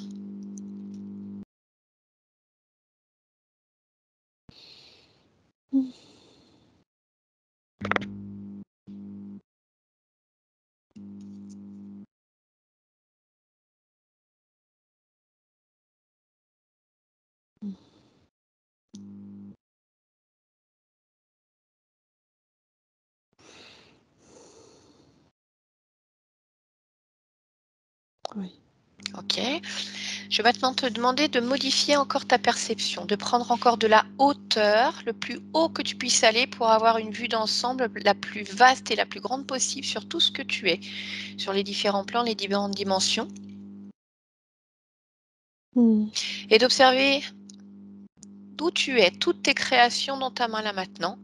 Oui. Ok. Je vais maintenant te demander de modifier encore ta perception, de prendre encore de la hauteur, le plus haut que tu puisses aller pour avoir une vue d'ensemble la plus vaste et la plus grande possible sur tout ce que tu es, sur les différents plans, les différentes dimensions, et d'observer d'où tu es, toutes tes créations dans ta main là maintenant.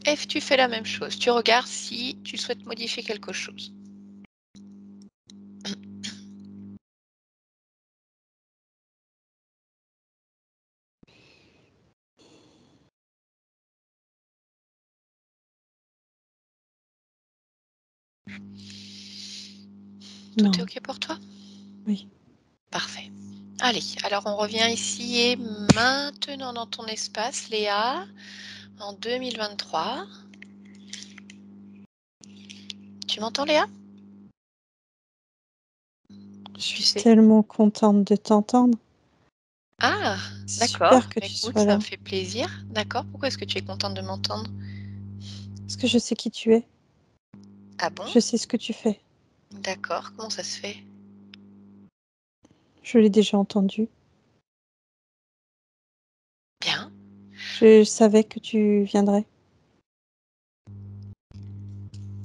Et tu fais la même chose. Tu regardes si tu souhaites modifier quelque chose. Tout est Non. OK pour toi? Oui. Parfait. Allez, alors on revient ici et maintenant dans ton espace, Léa, en 2023. Tu m'entends, Léa? Je suis sais. tellement contente de t'entendre. Ah, C'est d'accord. super que tu Écoute, sois ça là. me fait plaisir. D'accord. Pourquoi est-ce que tu es contente de m'entendre? Parce que je sais qui tu es. Ah bon? Je sais ce que tu fais. D'accord. Comment ça se fait? Je l'ai déjà entendu. Bien. Je savais que tu viendrais.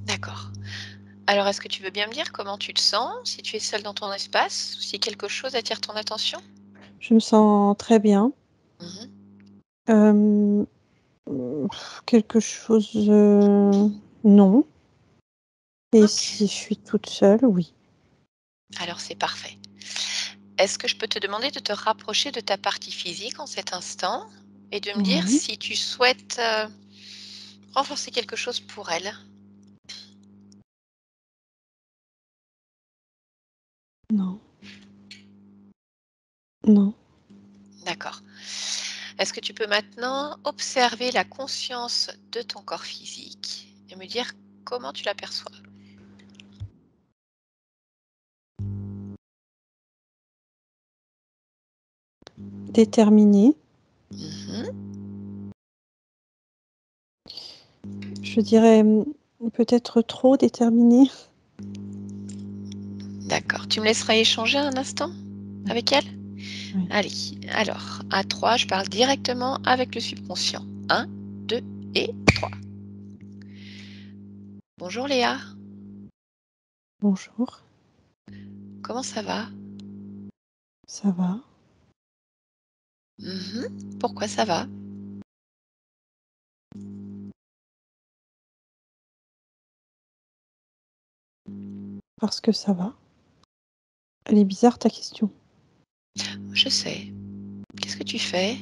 D'accord. Alors, est-ce que tu veux bien me dire comment tu te sens, si tu es seule dans ton espace, ou si quelque chose attire ton attention? Je me sens très bien. Mhm. Quelque chose, non. Et Ok. si je suis toute seule, oui. Alors, c'est parfait. Est-ce que je peux te demander de te rapprocher de ta partie physique en cet instant et de me dire Oui. si tu souhaites renforcer quelque chose pour elle? Non. Non. D'accord. Est-ce que tu peux maintenant observer la conscience de ton corps physique et me dire comment tu l'aperçois? Déterminée. Mhm. Je dirais, peut-être trop déterminée. D'accord. Tu me laisseras échanger un instant avec elle? Oui. Allez, alors, à 3, je parle directement avec le subconscient. Un, 2 et 3. Bonjour Léa, Bonjour, comment ça va? ça va? Pourquoi ça va? Parce que ça va. Elle est bizarre ta question. Je sais. Qu'est-ce que tu fais?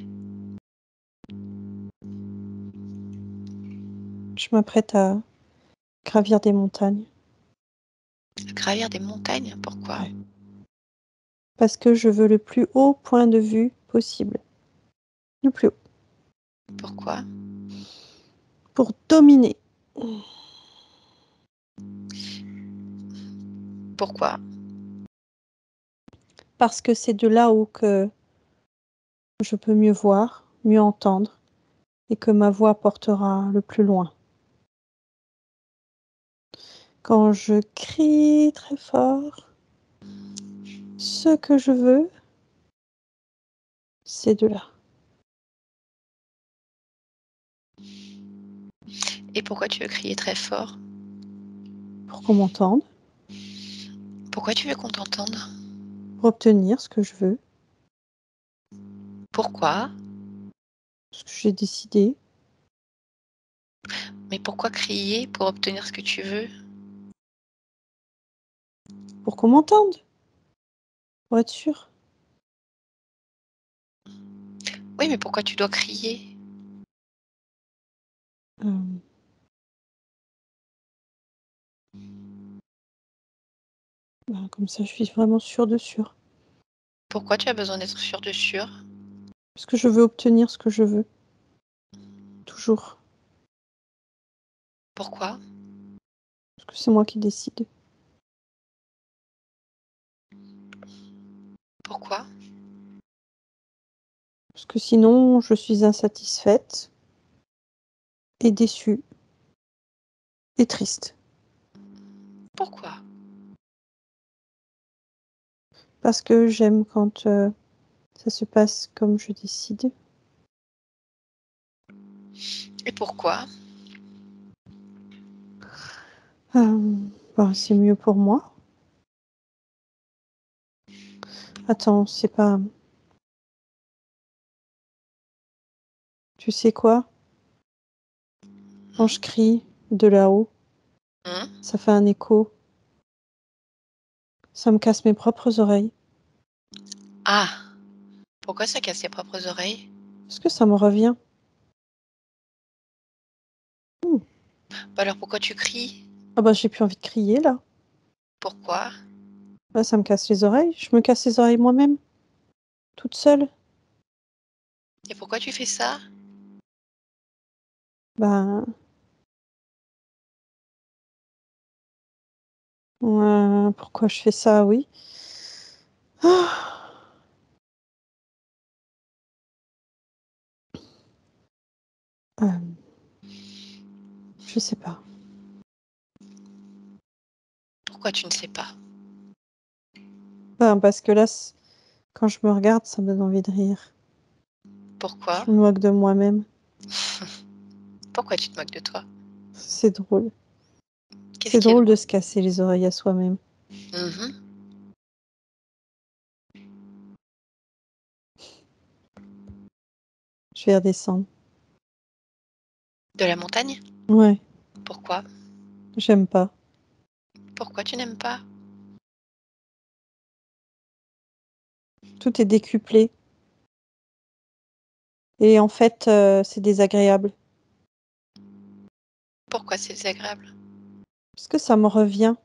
Je m'apprête à gravir des montagnes. Gravir des montagnes? Pourquoi? Ouais. Parce que je veux le plus haut point de vue possible. Le plus haut. Pourquoi? Pour dominer. Pourquoi? Parce que c'est de là-haut que je peux mieux voir, mieux entendre, et que ma voix portera le plus loin. Quand je crie très fort, ce que je veux, c'est de là. Et pourquoi tu veux crier très fort? Pour qu'on m'entende, Pourquoi tu veux qu'on t'entende? pour obtenir ce que je veux, Pourquoi? ce que j'ai décidé, Mais pourquoi crier pour obtenir ce que tu veux? pour qu'on m'entende, pour être sûr. Oui, mais pourquoi tu dois crier? Euh, Comme ça, je suis vraiment sûre de sûr. Pourquoi tu as besoin d'être sûr de sûr? Parce que je veux obtenir ce que je veux. Toujours. Pourquoi? Parce que c'est moi qui décide. Pourquoi? Parce que sinon, je suis insatisfaite et déçue et triste. Pourquoi? Parce que j'aime quand ça se passe comme je décide. Et pourquoi? C'est mieux pour moi. Attends, c'est pas... Tu sais quoi? Quand je crie de là-haut, Mmh? ça fait un écho. Ça me casse mes propres oreilles. Ah! Pourquoi ça casse tes propres oreilles? Parce que ça me revient. Hmm. Bah alors pourquoi tu cries? Ah bah j'ai plus envie de crier là. Pourquoi? Là, ça me casse les oreilles. Je me casse les oreilles moi-même, toute seule. Et pourquoi tu fais ça? Ben, pourquoi je fais ça, oui. Ah, euh, je sais pas. Pourquoi tu ne sais pas? Ben, parce que là, quand je me regarde, ça me donne envie de rire. Pourquoi? Je me moque de moi-même. Pourquoi tu te moques de toi? C'est drôle. Qu'est-ce C'est qui est drôle de drôle? se casser les oreilles à soi-même. Mmh. Je vais redescendre. De la montagne? Ouais, Pourquoi? j'aime pas. Pourquoi tu n'aimes pas? Tout est décuplé. Et en fait, c'est désagréable. Pourquoi c'est désagréable? Parce que ça me revient.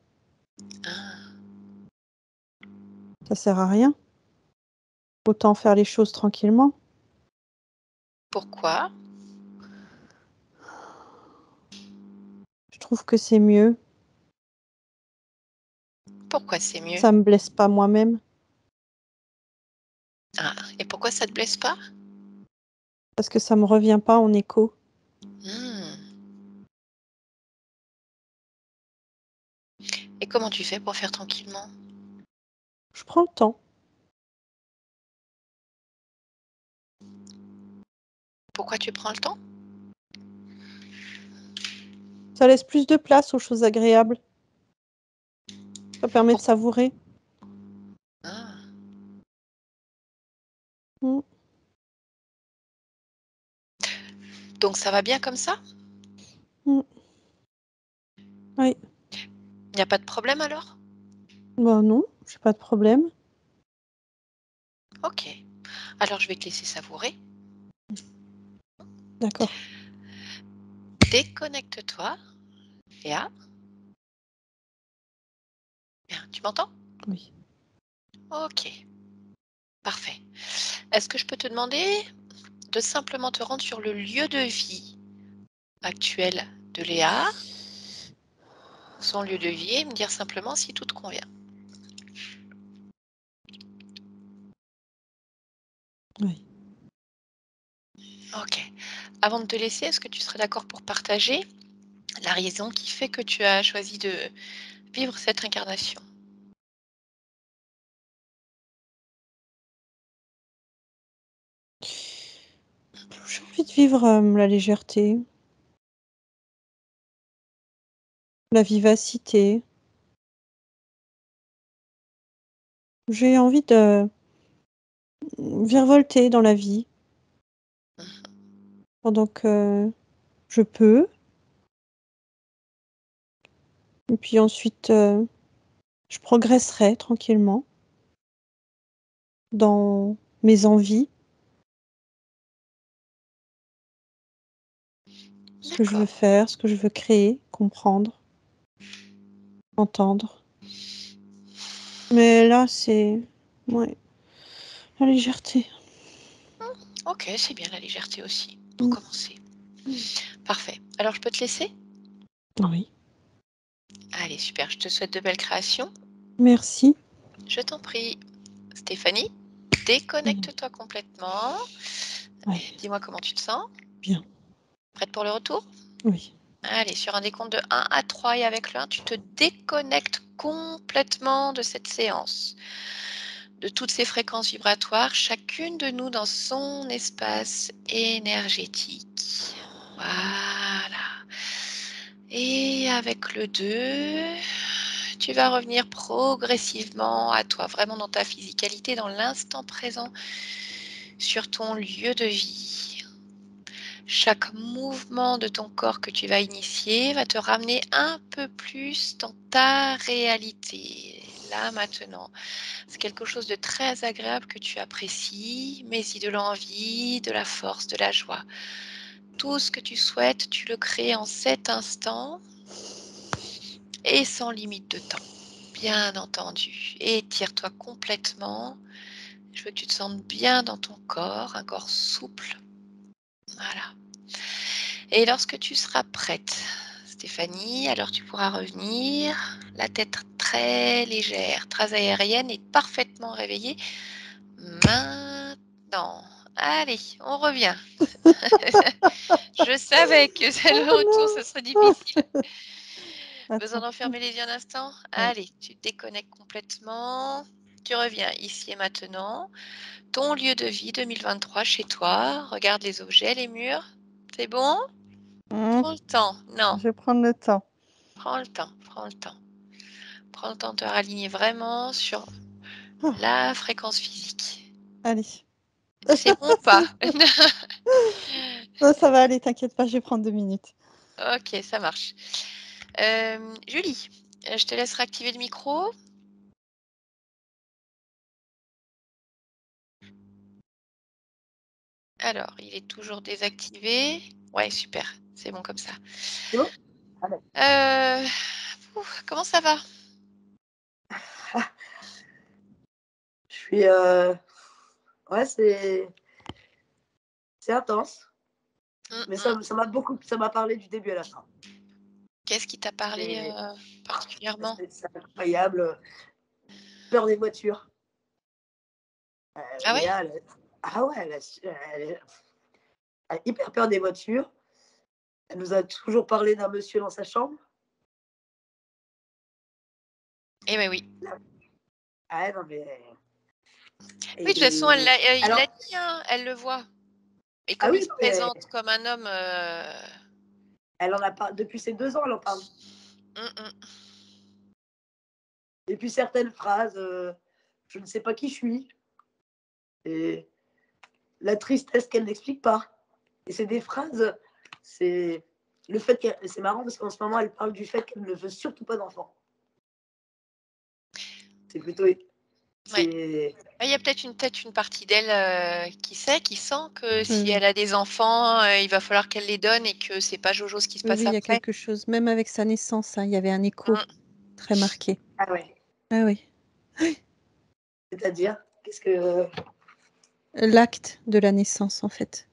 Ah, Ça sert à rien. Autant faire les choses tranquillement. pourquoi? Je trouve que c'est mieux. Pourquoi c'est mieux? Ça me blesse pas moi-même. Ah, et pourquoi ça te blesse pas? Parce que ça me revient pas en écho. Mmh. Et comment tu fais pour faire tranquillement? Je prends le temps. Pourquoi tu prends le temps? Ça laisse plus de place aux choses agréables. Ça permet de Pour savourer. ah, Mm. donc ça va bien comme ça? Mm. Oui. Il n'y a pas de problème alors? Bah non, j'ai pas de problème. OK. Alors je vais te laisser savourer. D'accord. Déconnecte-toi, Léa. Bien, tu m'entends? Oui. OK. Parfait. Est-ce que je peux te demander de simplement te rendre sur le lieu de vie actuel de Léa, son lieu de vie, et me dire simplement si tout te convient? Oui. Ok. Avant de te laisser, est-ce que tu serais d'accord pour partager la raison qui fait que tu as choisi de vivre cette incarnation? J'ai envie de vivre la légèreté, la vivacité. J'ai envie de virevolter dans la vie pendant que je peux. Et puis ensuite, je progresserai tranquillement dans mes envies, ce que je veux D'accord. faire, ce que je veux créer, comprendre, entendre. Mais là, c'est ouais, la légèreté. Ok, c'est bien la légèreté aussi, pour Mmh. commencer. Parfait. Alors, je peux te laisser? Oui, Allez, super. Je te souhaite de belles créations. merci. Je t'en prie. Stéphanie, Mmh. déconnecte-toi complètement. Ouais, Dis-moi comment tu te sens. bien, Prête pour le retour? oui. Allez, sur un décompte de 1 à 3 et avec le 1, tu te déconnectes complètement de cette séance, de toutes ces fréquences vibratoires, chacune de nous dans son espace énergétique. Voilà. Et avec le 2, tu vas revenir progressivement à toi, vraiment dans ta physicalité, dans l'instant présent, sur ton lieu de vie. Chaque mouvement de ton corps que tu vas initier va te ramener un peu plus dans ta réalité, là maintenant. C'est quelque chose de très agréable que tu apprécies, mais y de l'envie, de la force, de la joie. Tout ce que tu souhaites, tu le crées en cet instant et sans limite de temps, bien entendu. Et tire-toi complètement. Je veux que tu te sentes bien dans ton corps, un corps souple. Voilà. Et lorsque tu seras prête, Stéphanie, alors tu pourras revenir, la tête très légère, très aérienne et parfaitement réveillée. Maintenant. Allez, on revient. Je savais que le Oh retour, ce non! serait difficile. Besoin Attends. d'enfermer les yeux un instant? Ouais. Allez, tu te déconnectes complètement. Tu reviens ici et maintenant. Ton lieu de vie 2023 chez toi. Regarde les objets, les murs. C'est bon? Mmh, Prends le temps. Non, je vais prendre le temps. prends le temps, prends le temps. Prends le temps de te raligner vraiment sur Ah, la fréquence physique. allez. C'est bon ou pas? Non, ça va aller, t'inquiète pas, je vais prendre 2 minutes. Ok, ça marche. Julie, je te laisse réactiver le micro. Alors, il est toujours désactivé. Ouais, super, c'est bon comme ça. C'est bon? Ah, d'accord. Comment ça va? Je suis. Ouais, c'est intense, Mmh mais mh. ça m'a parlé du début à la fin. Qu'est-ce qui t'a parlé, C'est particulièrement? c'est incroyable. Peur des voitures. Ah ouais? Léa, ah ouais, elle a hyper peur des voitures. Elle nous a toujours parlé d'un monsieur dans sa chambre. Eh beh, oui. Ah non, mais. Oui, de toute façon, elle Et l'a il alors, l'a dit, hein, elle le voit et ah comme il oui, se non, mais présente comme un homme, elle en a parlé depuis ses 2 ans, elle en parle. mmh. Et puis certaines phrases, je ne sais pas qui je suis. Et la tristesse qu'elle n'explique pas. Et c'est des phrases, c'est le fait qu'elle, c'est marrant parce qu'en ce moment, elle parle du fait qu'elle ne veut surtout pas d'enfants. C'est plutôt, Ouais. c'est, Bah, il y a peut-être une partie d'elle, qui sait, qui sent que si Oui, elle a des enfants, il va falloir qu'elle les donne et que c'est pas jojo ce qui se oui, passe il y a après. quelque chose, même avec sa naissance, hein, il y avait un écho Mmh. très marqué. ah ouais. Ah oui. C'est-à-dire, Qu'est-ce que... L'acte de la naissance, en fait.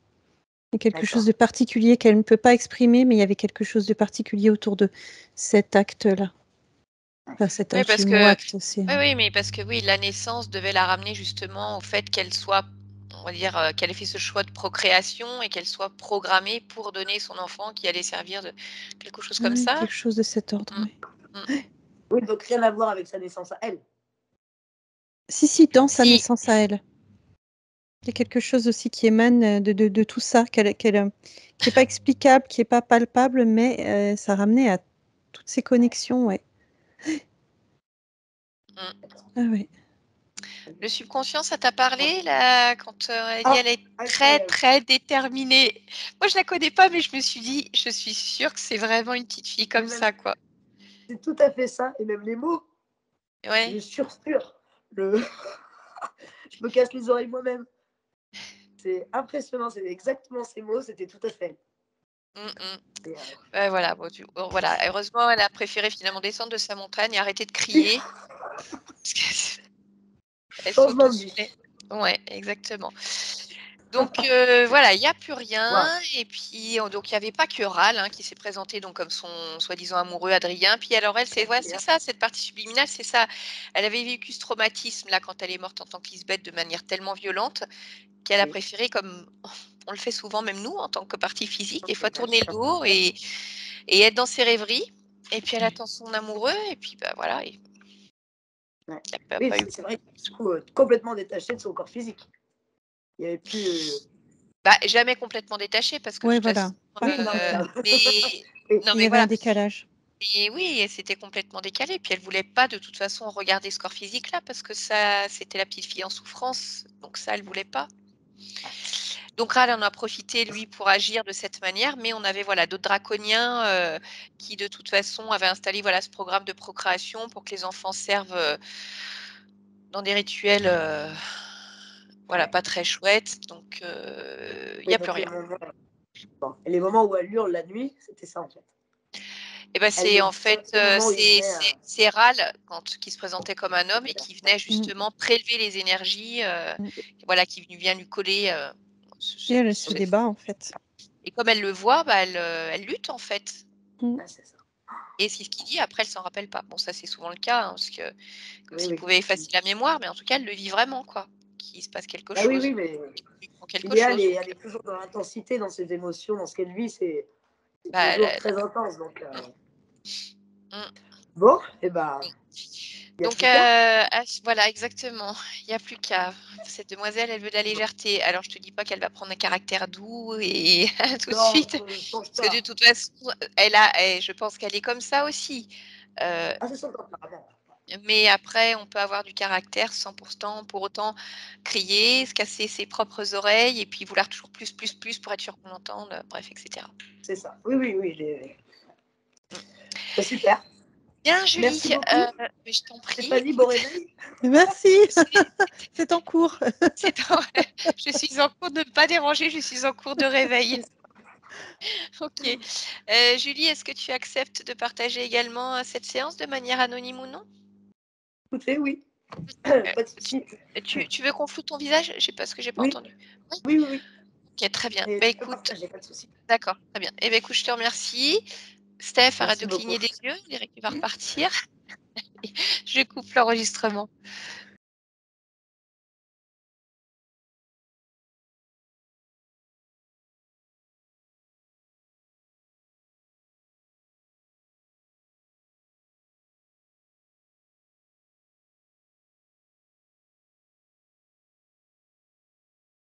Il y a quelque D'accord. chose de particulier qu'elle ne peut pas exprimer, mais il y avait quelque chose de particulier autour de cet acte-là. Enfin, cet Oui, acte, parce le mot que acte, c'est... oui, mais parce que oui, la naissance devait la ramener justement au fait qu'elle soit, on va dire, qu'elle ait fait ce choix de procréation et qu'elle soit programmée pour donner son enfant qui allait servir de quelque chose comme Oui, ça. quelque chose de cet ordre, Mmh. oui. Mmh. Oui, donc rien à voir avec sa naissance à elle. Si, dans sa Si, naissance à elle. Il y a quelque chose aussi qui émane de tout ça, qui est pas explicable, qui est pas palpable, mais ça ramenait à toutes ces connexions, ouais. Ah ouais. le subconscient, ça t'a parlé là quand elle dit Ah, elle est très incroyable. très déterminée. Moi, je la connais pas, mais je me suis dit, je suis sûre que c'est vraiment une petite fille comme Mais même- ça, quoi. C'est tout à fait ça, et même les mots, je Ouais. sursure. Le... je me casse les oreilles moi-même. C'est impressionnant, c'est exactement ces mots, c'était tout à fait. Et, Ouais, voilà. Bon, voilà. Heureusement, elle a préféré finalement descendre de sa montagne et arrêter de crier. Parce que elle changement de vie. s'auto-soufflait. Ouais, exactement. Donc voilà, il n'y a plus rien. Wow. Et puis donc il n'y avait pas que Ral qui s'est présenté donc comme son soi-disant amoureux Adrien. Puis alors elle, c'est ça, cette partie subliminale, c'est ça. Elle avait vécu ce traumatisme là quand elle est morte en tant que Lisbeth de manière tellement violente qu'elle a Oui. préféré, comme on le fait souvent, même nous en tant que partie physique, des fois tourner le dos et être dans ses rêveries. Et puis elle attend son amoureux et puis bah voilà. Il Ouais. n'y a Oui, pas eu. c'est vrai, du coup, complètement détaché de son corps physique. Il n'y avait plus. Bah, jamais complètement détaché parce que de Ouais, toute voilà. façon, Pas Non, complètement. mais Oui. non, Il y mais avait un voilà. décalage. Et oui, et c'était complètement décalé. Puis elle voulait pas de toute façon regarder ce corps physique là parce que ça, c'était la petite fille en souffrance. Donc ça, elle voulait pas. Donc Ral en a profité lui pour agir de cette manière, mais on avait voilà d'autres draconiens qui de toute façon avaient installé voilà ce programme de procréation pour que les enfants servent dans des rituels voilà pas très chouettes. Donc il y Oui, a plus donc rien. bon. Et les moments où elle hurle la nuit, c'était ça en fait. Et ben Elle c'est le en fait seul moment où il venait, c'est Ral qui se présentait comme un homme et qui venait Mmh. justement prélever les énergies, Mmh. voilà, qui vient lui coller. Et elle se débat, en fait. Et comme elle le voit, bah, elle lutte en fait. Mmh. c'est ça. Et c'est ce qu'il dit. Après, elle s'en rappelle pas. Bon, ça c'est souvent le cas, parce que comme Oui, s'il oui. pouvait effacer la mémoire, mais en tout cas, elle le vit vraiment, quoi. Qu'il se passe quelque Ah oui, chose, oui, mais quelque l'idéal, chose. et Donc, elle est toujours dans l'intensité, dans ses émotions, dans ce qu'elle vit, c'est bah, toujours très intense. Donc, mmh. bon, et ben, il n'y a Donc, plus qu'à. voilà, exactement. Il n'y a plus qu'à. Cette demoiselle, elle veut de la légèreté. Alors, je te dis pas qu'elle va prendre un caractère doux et tout de Non, suite. je pense Parce que de pas. toute façon, je pense qu'elle est comme ça aussi. Ah, c'est son tempérament. Mais après, on peut avoir du caractère sans pour autant crier, se casser ses propres oreilles et puis vouloir toujours plus, plus, plus pour être sûr qu'on l'entende, bref, etc. C'est ça. Oui, oui, oui. Mm. Bah, super. Bien, Julie, Merci beaucoup. je t'en prie. Stéphanie, bon Écoute, réveil. Merci, c'est- c'est en cours. je suis en cours de ne pas déranger, je suis en cours de réveil. Ok. Julie, est-ce que tu acceptes de partager également cette séance de manière anonyme ou non? Écoutez, oui. Pas de souci. Tu veux qu'on floute ton visage? Je sais pas ce que j'ai pas Oui, entendu. Oui. oui, oui, oui. Ok, très bien. Et Bah tu peux écoute, partager, pas de souci. d'accord, très bien. Eh bien, écoute, je te remercie. Steph, arrête Merci de beaucoup. cligner des yeux, on dirait que tu vas repartir. Je coupe l'enregistrement.